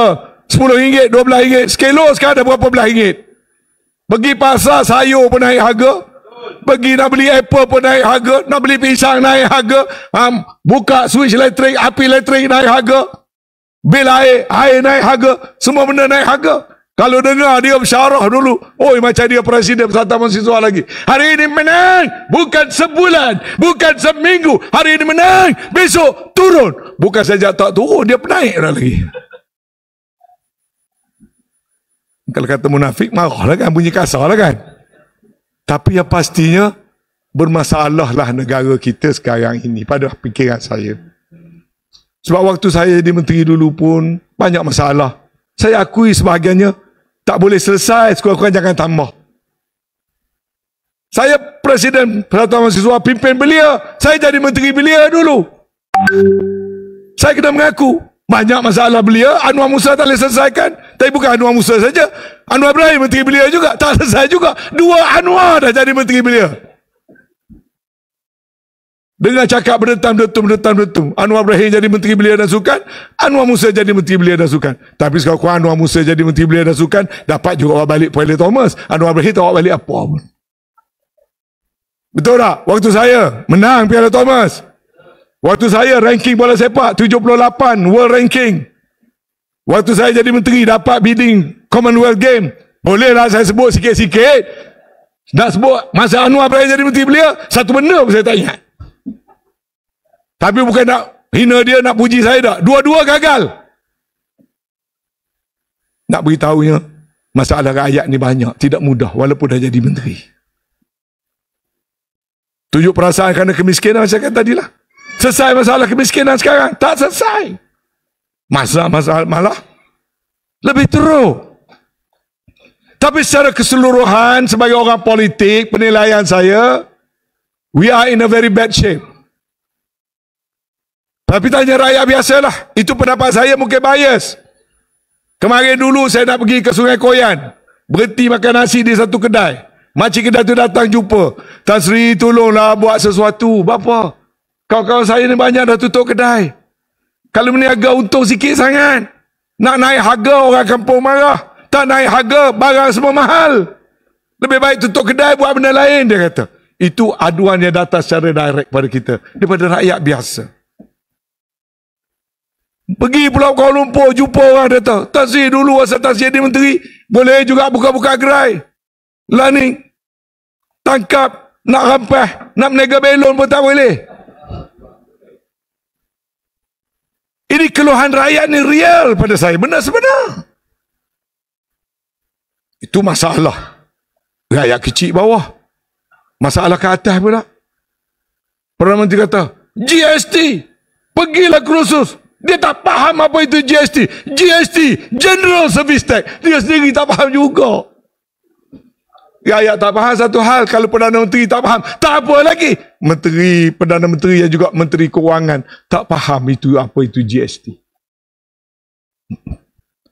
RM10, RM12 sekilo, sekarang dah berapa belas ringgit. Pergi pasar sayur pun naik harga. Pergi nak beli apple pun naik harga. Nak beli pisang naik harga. Buka switch elektrik, api elektrik naik harga. Bil air naik harga. Semua benda naik harga. Kalau dengar dia bersyarah dulu, oi macam dia presiden Persatuan Mahasiswa lagi. Hari ini menang, bukan sebulan, bukan seminggu. Hari ini menang, besok turun. Bukan saja tak turun, dia naik dah lagi. Kalau kata munafik, marahlah kan, bunyi kasar lah kan. Tapi yang pastinya, bermasalahlah negara kita sekarang ini pada fikiran saya. Sebab waktu saya jadi menteri dulu pun, banyak masalah. Saya akui sebahagiannya tak boleh selesai, sekurang-kurang jangan tambah. Saya Presiden Persatuan Mahasiswa, pimpin belia. Saya jadi menteri belia dulu. Saya kena mengaku, banyak masalah belia, Anwar Musa tak boleh selesaikan. Tapi bukan Anwar Musa saja, Anwar Ibrahim menteri belia juga, tak selesai juga. 2 Anwar dah jadi menteri belia. Dengan cakap berdetam. Anwar Ibrahim jadi Menteri Belia dan Sukan, Anwar Musa jadi Menteri Belia dan Sukan. Tapi sekarang Anwar Musa jadi Menteri Belia dan Sukan, dapat juga awak balik Piala Thomas. Anwar Ibrahim tak awak balik apa pun. Betul tak? Waktu saya menang Piala Thomas. Waktu saya ranking bola sepak 78 world ranking. Waktu saya jadi menteri dapat bidding Commonwealth Game. Bolehlah saya sebut sikit-sikit. Nak sebut masa Anwar Ibrahim jadi Menteri Belia, satu benda pun saya tak ingat. Tapi bukan nak hina dia, nak puji saya tak. Dua-dua gagal. Nak beritahunya, masalah rakyat ni banyak. Tidak mudah walaupun dah jadi menteri. Tunjuk perasaan kerana kemiskinan, saya kata tadilah. Selesai masalah kemiskinan sekarang? Tak selesai. Masalah malah lebih teruk. Tapi secara keseluruhan, sebagai orang politik, penilaian saya, we are in a very bad shape. Tapi tanya rakyat biasalah. Itu pendapat saya, mungkin bias. Kemarin dulu saya nak pergi ke Sungai Koyan. Berhenti makan nasi di satu kedai. Makcik kedai tu datang jumpa. Tan Sri, tolonglah buat sesuatu. Bapa, kawan-kawan saya ni banyak dah tutup kedai. Kalau meniaga untung sikit sangat. Nak naik harga, orang kampung marah. Tak naik harga, barang semua mahal. Lebih baik tutup kedai, buat benda lain, dia kata. Itu aduan yang datang secara direct pada kita. Daripada rakyat biasa. Pergi Pulau Kuala Lumpur, jumpa orang datang. Tan Sri dulu asal Tan Sri jadi menteri, boleh juga buka-buka gerai. Lah ni, tangkap, nak rampas, nak meniaga belon pun tak boleh. Ini keluhan rakyat ni real pada saya, benar sebenar. Itu masalah rakyat kecil bawah. Masalah ke atas pula. Perdana Menteri kata, GST, pergilah kursus. Dia tak faham apa itu GST. GST, General Service Tax. Dia sendiri tak faham juga. Rakyat tak faham satu hal. Kalau Perdana Menteri tak faham, tak apa lagi. Menteri, Perdana Menteri yang juga Menteri Kewangan tak faham itu apa itu GST.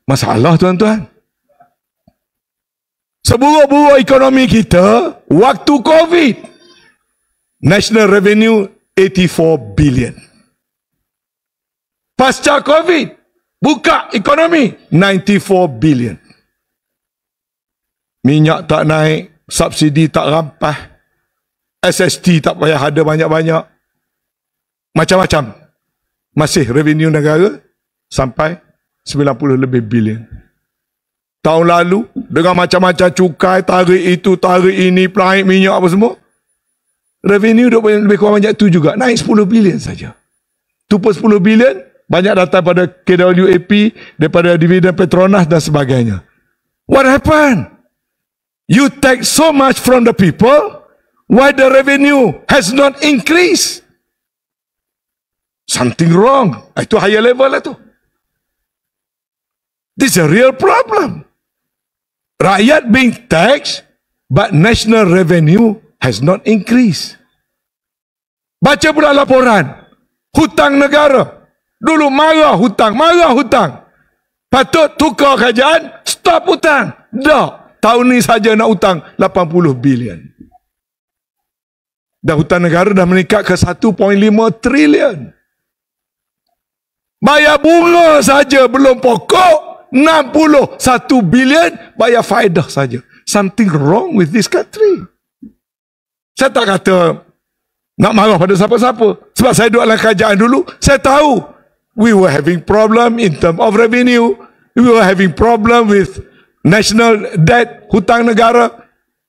Masalah tuan-tuan. Seburuk-buruk ekonomi kita waktu COVID. National Revenue 84 billion. Pasca COVID, buka ekonomi, 94 billion. Minyak tak naik, subsidi tak rampas, SST tak payah ada banyak-banyak. Macam-macam. Masih revenue negara sampai 90 lebih bilion. Tahun lalu, dengan macam-macam cukai, tarik itu, tarik ini, naik minyak apa semua, revenue lebih kurang banyak tu juga. Naik 10 bilion saja. Tu pun 10 bilion, banyak datang pada KWAP, daripada dividen Petronas dan sebagainya. What happened? You take so much from the people, why the revenue has not increased? Something wrong. Itu higher level lah tu. This is a real problem. Rakyat being taxed, but national revenue has not increased. Baca pula laporan. Hutang negara. Dulu marah hutang. Patut tukar kerajaan, stop hutang. Dah. Tahun ni saja nak hutang 80 bilion. Dan hutang negara dah meningkat ke 1.5 trilion. Bayar bunga saja belum pokok, 61 bilion bayar faedah saja. Something wrong with this country. Saya tak kata nak marah pada siapa-siapa. Sebab saya duduk dalam kerajaan dulu, saya tahu we were having problem in term of revenue. We were having problem with national debt, hutang negara.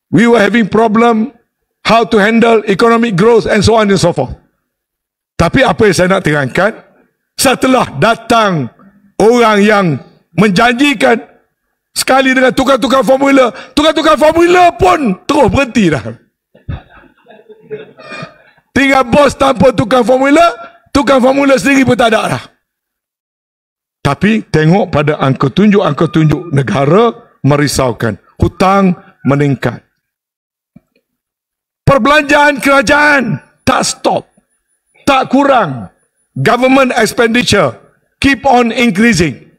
We were having problem how to handle economic growth and so on and so forth. Tapi apa yang saya nak terangkan, setelah datang orang yang menjanjikan sekali dengan tukar-tukar formula pun terus berhenti dah. Tinggal bos tanpa tukar formula sendiri pun tak ada dah. Tapi tengok pada angka tunjuk negara merisaukan. Hutang meningkat. Perbelanjaan kerajaan tak stop, tak kurang. Government expenditure keep on increasing.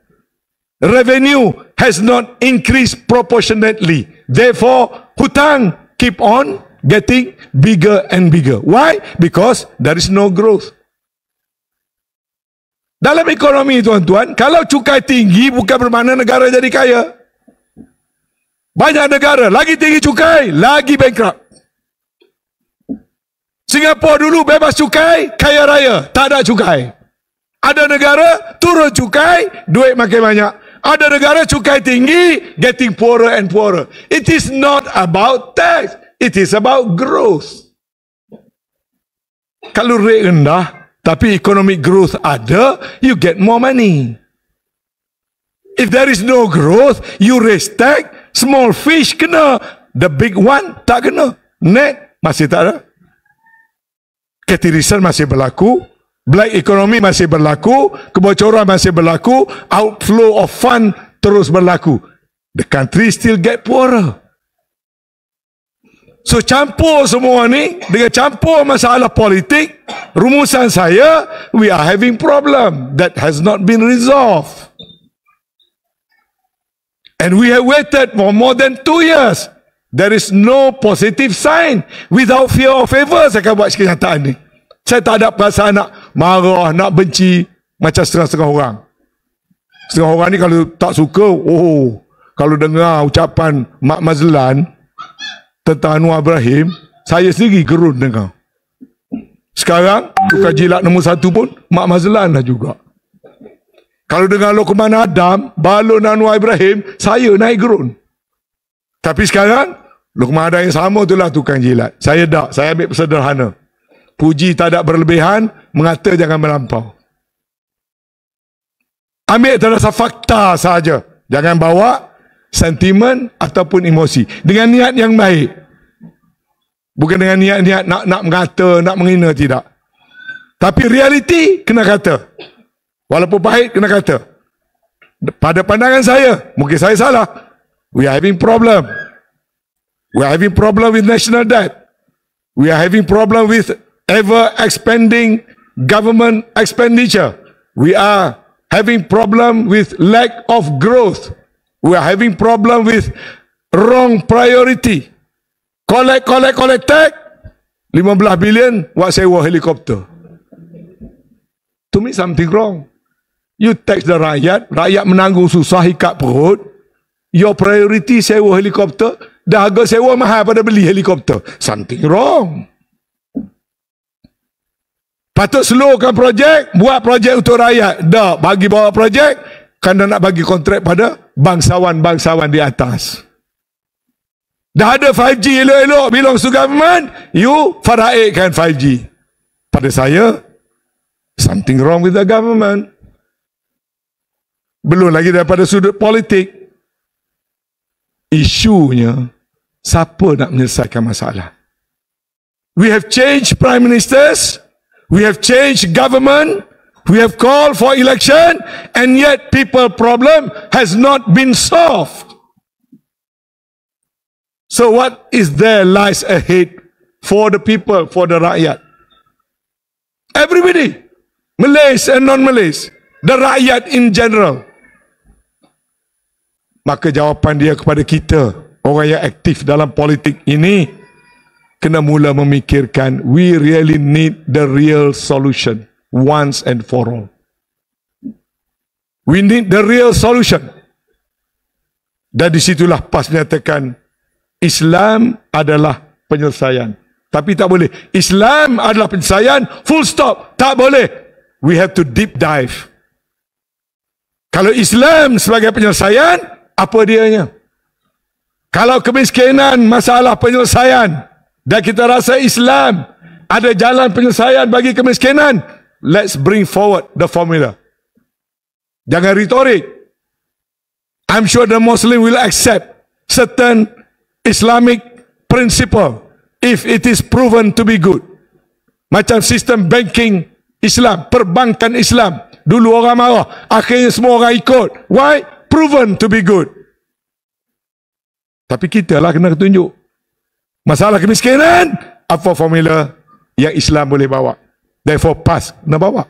Revenue has not increased proportionately. Therefore, hutang keep on getting bigger and bigger. Why? Because there is no growth. Dalam ekonomi, tuan-tuan, kalau cukai tinggi bukan bermakna negara jadi kaya. Banyak negara lagi tinggi cukai, lagi bankrupt. Singapura dulu bebas cukai, kaya raya, tak ada cukai. Ada negara turun cukai, duit makin banyak. Ada negara cukai tinggi, getting poorer and poorer. It is not about tax, it is about growth. Kalau rate rendah, tapi economic growth ada, you get more money. If there is no growth, you raise tax, small fish kena, the big one tak kena. Net masih tak ada. Ketirisan masih berlaku, black economy masih berlaku, kebocoran masih berlaku, outflow of fund terus berlaku. The country still get poorer. So campur semua ni, dengan campur masalah politik, rumusan saya, we are having problem that has not been resolved. And we have waited for more than 2 years. There is no positive sign. Without fear of favor, saya akan buat kenyataan ni. Saya tak ada perasaan nak marah, nak benci macam setengah-setengah orang. Setengah orang ni kalau tak suka, kalau dengar ucapan Mak Mazlan tentang Anwar Ibrahim, saya sendiri gerun dengar. Sekarang, tukar jilat nombor 1 pun Mak Mazlan dah juga. Kalau dengar Luqman Adam, balon Anwar Ibrahim, saya naik gerun. Tapi sekarang, Luqman Adam yang sama itulah tukang jilat. Saya ambil sederhana. Puji tak ada berlebihan, mengata jangan melampau. Ambil terasa fakta saja. Jangan bawa sentimen ataupun emosi. Dengan niat yang baik. Bukan dengan niat nak mengata, nak menghina, tidak. Tapi realiti kena kata. Walaupun pahit kena kata. Pada pandangan saya, mungkin saya salah. We are having problem. We are having problem with national debt. We are having problem with ever expanding government expenditure. We are having problem with lack of growth. We are having problem with wrong priority. Collect tax, 15 bilion buat sewa helikopter. To me something wrong. You tax the rakyat, rakyat menanggung susah ikat perut. Your priority sewa helikopter, dah harga sewa mahal pada beli helikopter. Something wrong. Patut slowkan projek, buat projek untuk rakyat. Dah, bagi bawa projek, kerana nak bagi kontrak pada bangsawan-bangsawan di atas. Dah ada 5G elok-elok, belongs to government, you faraidkan 5G. Pada saya, something wrong with the government. Belum lagi daripada sudut politik. Isunya, siapa nak menyelesaikan masalah? We have changed prime ministers, we have changed government, we have called for election, and yet people problem has not been solved. So what is there lies ahead for the people, for the rakyat? Everybody, Malays and non-Malays, the rakyat in general. Maka jawapan dia kepada kita, orang yang aktif dalam politik ini, kena mula memikirkan, we really need the real solution, once and for all. We need the real solution. Dan disitulah PAS menyatakan, Islam adalah penyelesaian. Tapi tak boleh. Islam adalah penyelesaian, full stop. Tak boleh. We have to deep dive. Kalau Islam sebagai penyelesaian, apa dianya? Kalau kemiskinan masalah penyelesaian, dan kita rasa Islam ada jalan penyelesaian bagi kemiskinan, let's bring forward the formula. Jangan retorik. I'm sure the Muslim will accept certain Islamic principle if it is proven to be good. Macam sistem banking Islam, perbankan Islam. Dulu orang marah, akhirnya semua orang ikut. Why? Proven to be good. Tapi kita lah kena tunjuk. Masalah kemiskinan, apa formula yang Islam boleh bawa? Therefore PAS kena bawa.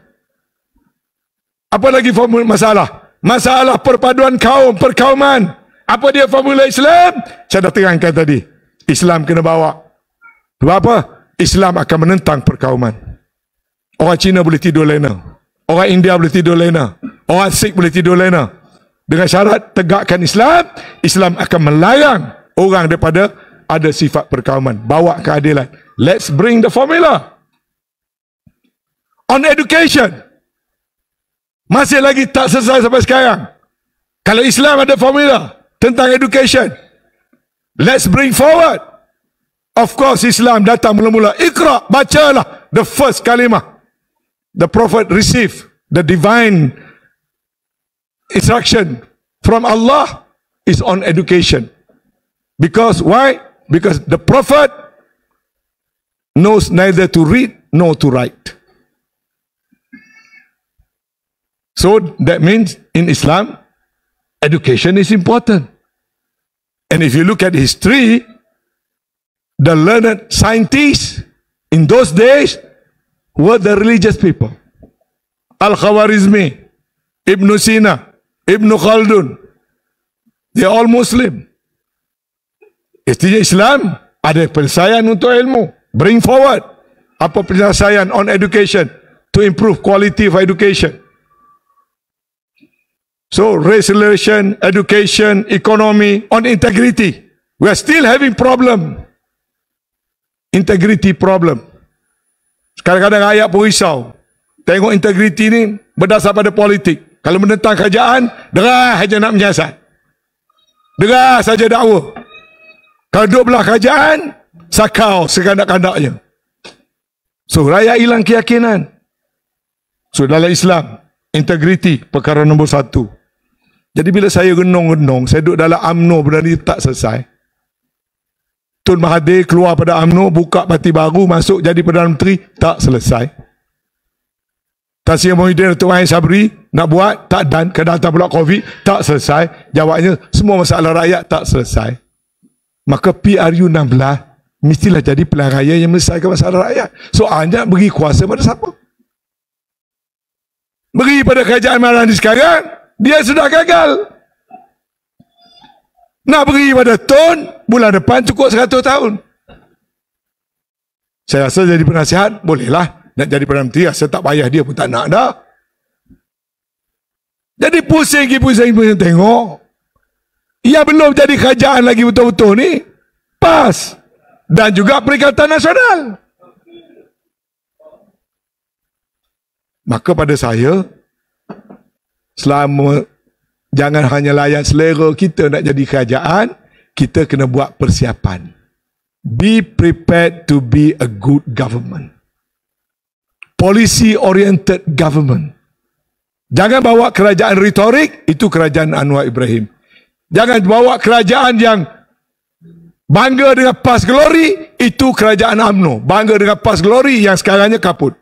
Apa lagi formula masalah? Masalah perpaduan kaum, perkauman. Apa dia formula Islam? Saya dah terangkan tadi. Islam kena bawa. Sebab apa? Islam akan menentang perkauman. Orang Cina boleh tidur lena. Orang India boleh tidur lena. Orang Sikh boleh tidur lena. Dengan syarat tegakkan Islam, Islam akan melarang orang daripada ada sifat perkauman. Bawa keadilan. Let's bring the formula. On education, masih lagi tak selesai sampai sekarang. Kalau Islam ada formula tentang education, let's bring forward. Of course Islam datang mula-mula. Iqra, bacalah. The first kalimah the Prophet received, the divine instruction from Allah is on education. Because why? Because the Prophet knows neither to read nor to write. So that means in Islam, education is important. And if you look at history, the learned scientists in those days were the religious people. Al-Khawarizmi, Ibn Sina, Ibn Khaldun, they are all Muslim. Istilah Islam ada penyelesaian untuk ilmu. Bring forward apa penyelesaian on education to improve quality of education. So race relation, education, economy, on integrity. We are still having problem. Integrity problem. Kadang-kadang rakyat pun risau. Tengok integriti ni berdasar pada politik. Kalau menentang kerajaan, deras saja nak menyiasat. Deras saja dakwa. Kalau duduk belah kerajaan, sakau sekandak-kandaknya. So, rakyat hilang keyakinan. So, dalam Islam, integriti perkara nombor 1. Jadi, bila saya renung-renung, saya duduk dalam UMNO benda ni tak selesai. Tun Mahathir keluar pada UMNO, buka parti baru, masuk jadi Perdana Menteri, tak selesai. Tan Sri Muhyiddin, Datuk Mahir Sabri nak buat, tak dan, kena datang pula COVID, tak selesai. Jawabnya, semua masalah rakyat tak selesai. Maka PRU 16 mestilah jadi pilihan raya yang menyelesaikan masalah rakyat. Soalnya beri kuasa pada siapa? Beri pada kerajaan Mahathir sekarang, dia sudah gagal. Nak beri pada Tun, bulan depan cukup 100 tahun. Saya rasa jadi penasihat, bolehlah. Nak jadi Perdana Menteri, rasa tak payah dia pun tak nak dah. Jadi pusing tengok. Ia belum jadi kerajaan lagi betul-betul ni. PAS. Dan juga Perikatan Nasional. Maka pada saya, selama jangan hanya layan selera kita nak jadi kerajaan, kita kena buat persiapan. Be prepared to be a good government. Policy oriented government. Jangan bawa kerajaan retorik, itu kerajaan Anwar Ibrahim. Jangan bawa kerajaan yang bangga dengan PAS Glory, itu kerajaan UMNO. Bangga dengan PAS Glory yang sekarangnya kaput.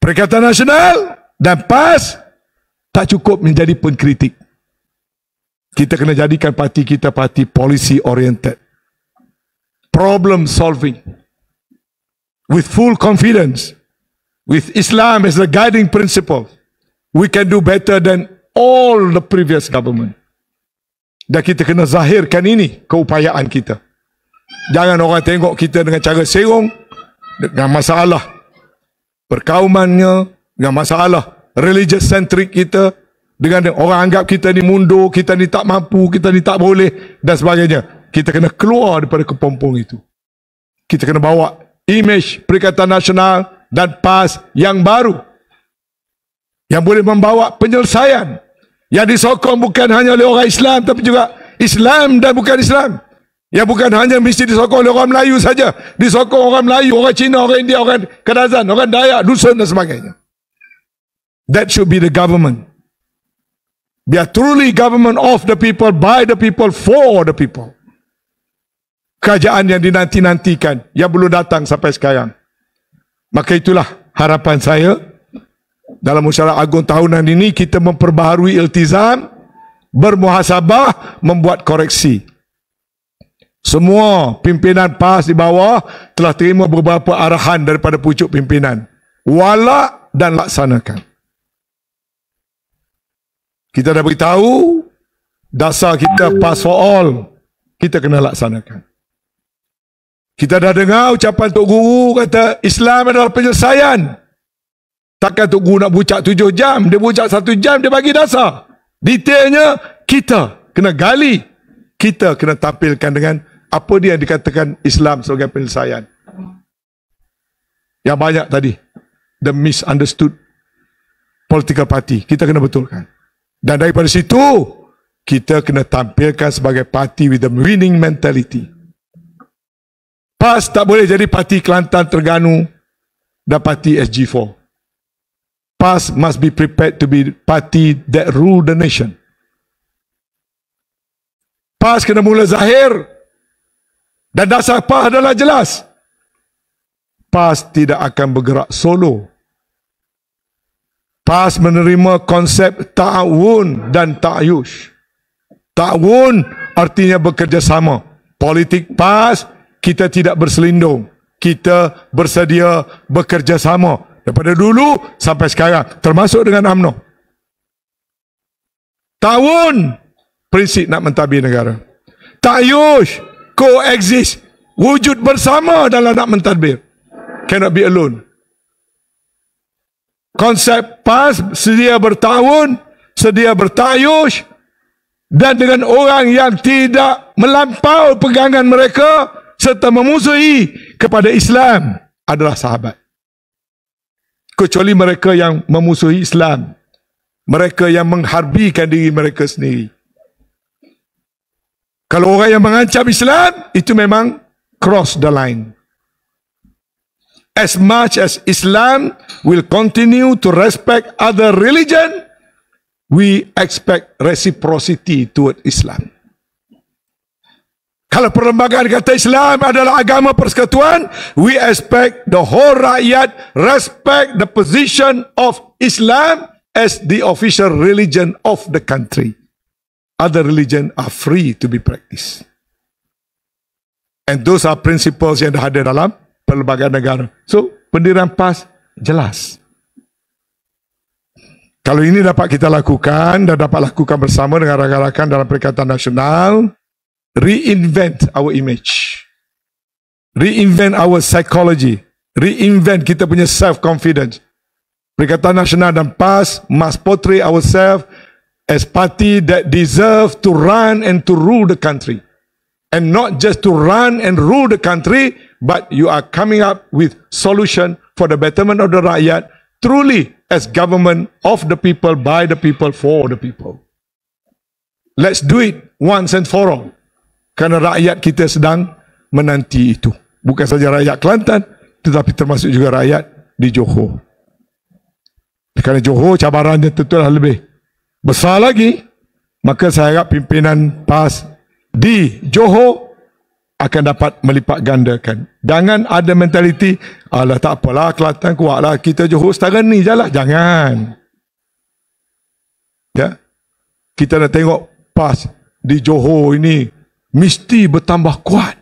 Perikatan Nasional dan PAS tak cukup menjadi pengkritik. Kita kena jadikan parti kita parti policy oriented. Problem solving. With full confidence. With Islam as the guiding principle. We can do better than all the previous government. Dan kita kena zahirkan ini keupayaan kita. Jangan orang tengok kita dengan cara serong, dengan masalah perkaumannya, dengan masalah religious centric kita, dengan orang anggap kita ni mundur, kita ni tak mampu, kita ni tak boleh dan sebagainya. Kita kena keluar daripada kepompong itu. Kita kena bawa image Perikatan Nasional dan PAS yang baru, yang boleh membawa penyelesaian, yang disokong bukan hanya oleh orang Islam tapi juga Islam dan bukan Islam, yang bukan hanya mesti disokong oleh orang Melayu saja, disokong orang Melayu, orang Cina, orang India, orang Kadazan, orang Dayak, Dusun dan sebagainya. That should be the government. Be a truly government of the people, by the people, for the people. Kerajaan yang dinanti-nantikan, yang belum datang sampai sekarang. Maka itulah harapan saya. Dalam Musyawarah Agung tahunan ini, kita memperbaharui iltizam, bermuhasabah, membuat koreksi. Semua pimpinan PAS di bawah telah terima beberapa arahan daripada pucuk pimpinan. Walak dan laksanakan. Kita dah beritahu, dasar kita PAS for all. Kita kena laksanakan. Kita dah dengar ucapan Tok Guru kata Islam adalah penyelesaian. Takkan Tok Guru nak bucak 7 jam, dia bucak 1 jam, dia bagi dasar. Detailnya kita kena gali. Kita kena tampilkan dengan apa dia yang dikatakan Islam sebagai penyelesaian. Yang banyak tadi, the misunderstood political party, kita kena betulkan. Dan daripada situ, kita kena tampilkan sebagai parti with the winning mentality. PAS tak boleh jadi parti Kelantan, Terengganu dan parti SG4. PAS must be prepared to be party that rule the nation. PAS kena mula zahir. Dan dasar PAS adalah jelas. PAS tidak akan bergerak solo. PAS menerima konsep ta'awun dan ta'ayush. Ta'awun artinya bekerjasama. Politik PAS, kita tidak berselindung. Kita bersedia bekerjasama. Daripada dulu sampai sekarang. Termasuk dengan UMNO. Ta'awun, prinsip nak mentadbir negara. Ta'ayush, coexist. Wujud bersama dalam nak mentadbir. Cannot be alone. Konsep PAS sedia bertahun, sedia bertayush, dan dengan orang yang tidak melampau pegangan mereka serta memusuhi kepada Islam adalah sahabat. Kecuali mereka yang memusuhi Islam, mereka yang mengharbikan diri mereka sendiri. Kalau orang yang mengancam Islam, itu memang cross the line. As much as Islam will continue to respect other religion, we expect reciprocity toward Islam. Kalau perlembagaan kata Islam adalah agama persekutuan, we expect the whole rakyat respect the position of Islam as the official religion of the country. Other religion are free to be practiced. And those are principles yang ada dalam perlembagaan negara. So, pendirian PAS jelas. Kalau ini dapat kita lakukan dan dapat lakukan bersama dengan rakan-rakan dalam Perikatan Nasional, reinvent our image. reinvent our psychology, reinvent kita punya self-confidence. Perikatan Nasional dan PAS must portray ourselves as party that deserve to run and to rule the country. And not just to run and rule the country, but you are coming up with solution for the betterment of the rakyat, truly as government of the people, by the people, for the people. Let's do it once and for all. Kerana rakyat kita sedang menanti itu. Bukan saja rakyat Kelantan, tetapi termasuk juga rakyat di Johor. Kerana Johor cabarannya tentulah lebih besar lagi, maka saya harap pimpinan PAS di Johor akan dapat melipat gandakan. Jangan ada mentaliti, alah tak apalah Kelantan kuatlah, kita Johor setara ni je lah. Jangan. Ya, kita nak tengok PAS di Johor ini mesti bertambah kuat.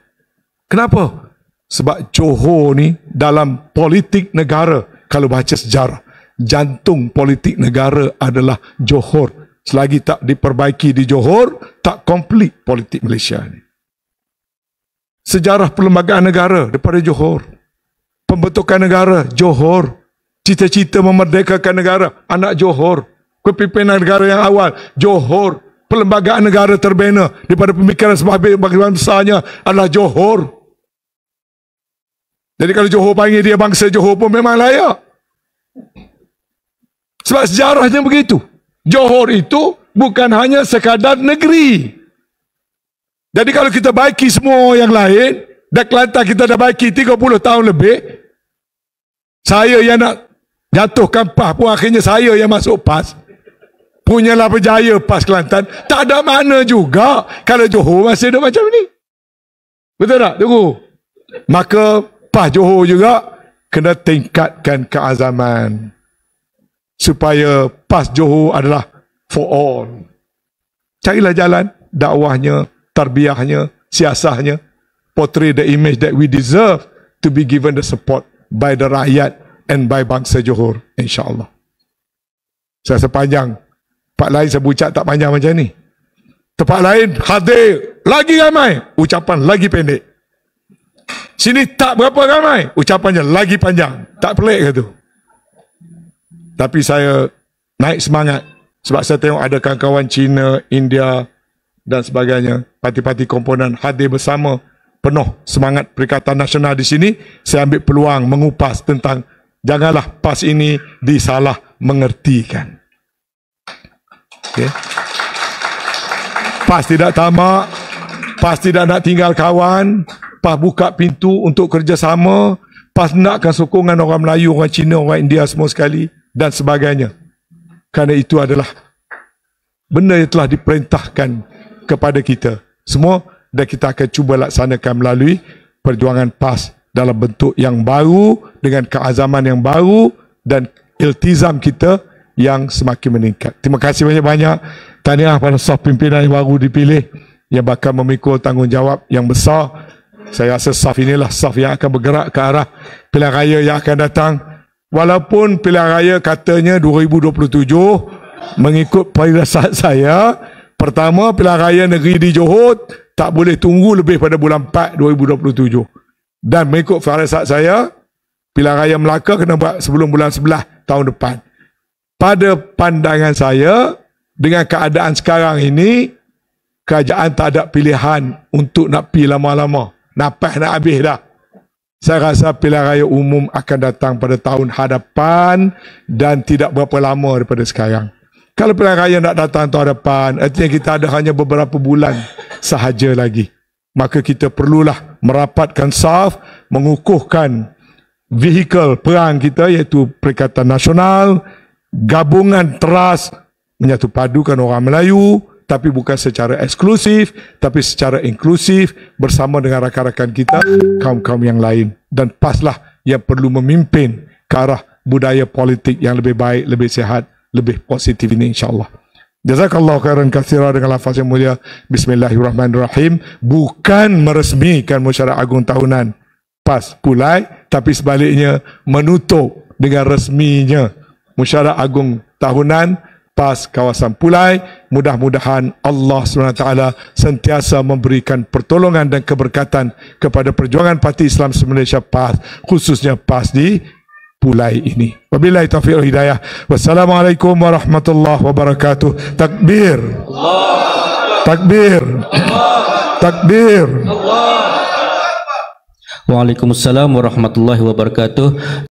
Kenapa? Sebab Johor ni dalam politik negara, kalau baca sejarah, jantung politik negara adalah Johor. Selagi tak diperbaiki di Johor, tak komplit politik Malaysia ni. Sejarah perlembagaan negara daripada Johor. Pembentukan negara, Johor. Cita-cita memerdekakan negara, anak Johor. Kepimpinan negara yang awal, Johor. Perlembagaan negara terbina daripada pemikiran sebahagian besarnya adalah Johor. Jadi kalau Johor panggil dia bangsa Johor pun memang layak. Sebab sejarahnya begitu. Johor itu bukan hanya sekadar negeri. Jadi kalau kita baiki semua yang lain, dan Kelantan kita dah baiki 30 tahun lebih, saya yang nak jatuhkan PAS pun akhirnya saya yang masuk PAS. Punyalah berjaya PAS Kelantan. Tak ada makna juga kalau Johor masih ada macam ni. Betul tak, Tunggu? Maka PAS Johor juga kena tingkatkan keazaman. Supaya PAS Johor adalah for all. Carilah jalan dakwahnya, tarbiyahnya, siasahnya, portray the image that we deserve to be given the support by the rakyat and by bangsa Johor, insyaAllah. Saya sepanjang, tempat lain saya ucap tak panjang macam ni. Tempat lain hadir lagi ramai, ucapan lagi pendek. Sini tak berapa ramai, ucapannya lagi panjang. Tak pelik ke tu? Tapi saya naik semangat sebab saya tengok ada kawan-kawan China, India dan sebagainya, parti-parti komponen hadir bersama, penuh semangat Perikatan Nasional di sini. Saya ambil peluang mengupas tentang janganlah PAS ini disalah mengertikan. Okay. PAS tidak tamak, PAS tidak nak tinggal kawan, PAS buka pintu untuk kerjasama, PAS nakkan sokongan orang Melayu, orang Cina, orang India semua sekali dan sebagainya. Kerana itu adalah benda yang telah diperintahkan kepada kita semua dan kita akan cuba laksanakan melalui perjuangan PAS dalam bentuk yang baru, dengan keazaman yang baru dan iltizam kita yang semakin meningkat. Terima kasih banyak-banyak. Tahniah pada staf pimpinan yang baru dipilih yang bakal memikul tanggungjawab yang besar. Saya rasa staf inilah staf yang akan bergerak ke arah pilihan raya yang akan datang. Walaupun pilihan raya katanya 2027, mengikut firasat saya, pertama pilihan raya negeri di Johor tak boleh tunggu lebih pada bulan 4 2027. Dan mengikut firasat saya, pilihan raya Melaka kena buat sebelum bulan 11 tahun depan. Pada pandangan saya, dengan keadaan sekarang ini, kerajaan tak ada pilihan untuk nak pergi lama-lama. Napas nak habis dah. Saya rasa pilihan raya umum akan datang pada tahun hadapan dan tidak berapa lama daripada sekarang. Kalau pilihan raya nak datang tahun hadapan, artinya kita ada hanya beberapa bulan sahaja lagi. Maka kita perlulah merapatkan saf, mengukuhkan vehikel perang kita iaitu Perikatan Nasional, gabungan teras, menyatu padukan orang Melayu, tapi bukan secara eksklusif, tapi secara inklusif bersama dengan rakan-rakan kita, kaum-kaum yang lain. Dan PASlah yang perlu memimpin ke arah budaya politik yang lebih baik, lebih sihat, lebih positif ini insyaAllah. Jazakallah khairan katsira dengan lafaz yang mulia. Bismillahirrahmanirrahim. Bukan meresmikan Mesyuarat Agung Tahunan PAS Pulai, tapi sebaliknya menutup dengan resminya Mesyuarat Agung Tahunan PAS kawasan Pulai. Mudah-mudahan Allah SWT sentiasa memberikan pertolongan dan keberkatan kepada perjuangan Parti Islam Malaysia PAS, khususnya PAS di Pulai ini. Wabillahi taufiq wal hidayah. Wassalamualaikum warahmatullahi wabarakatuh. Takbir. Takbir. Takbir. Waalaikumsalam warahmatullahi wabarakatuh.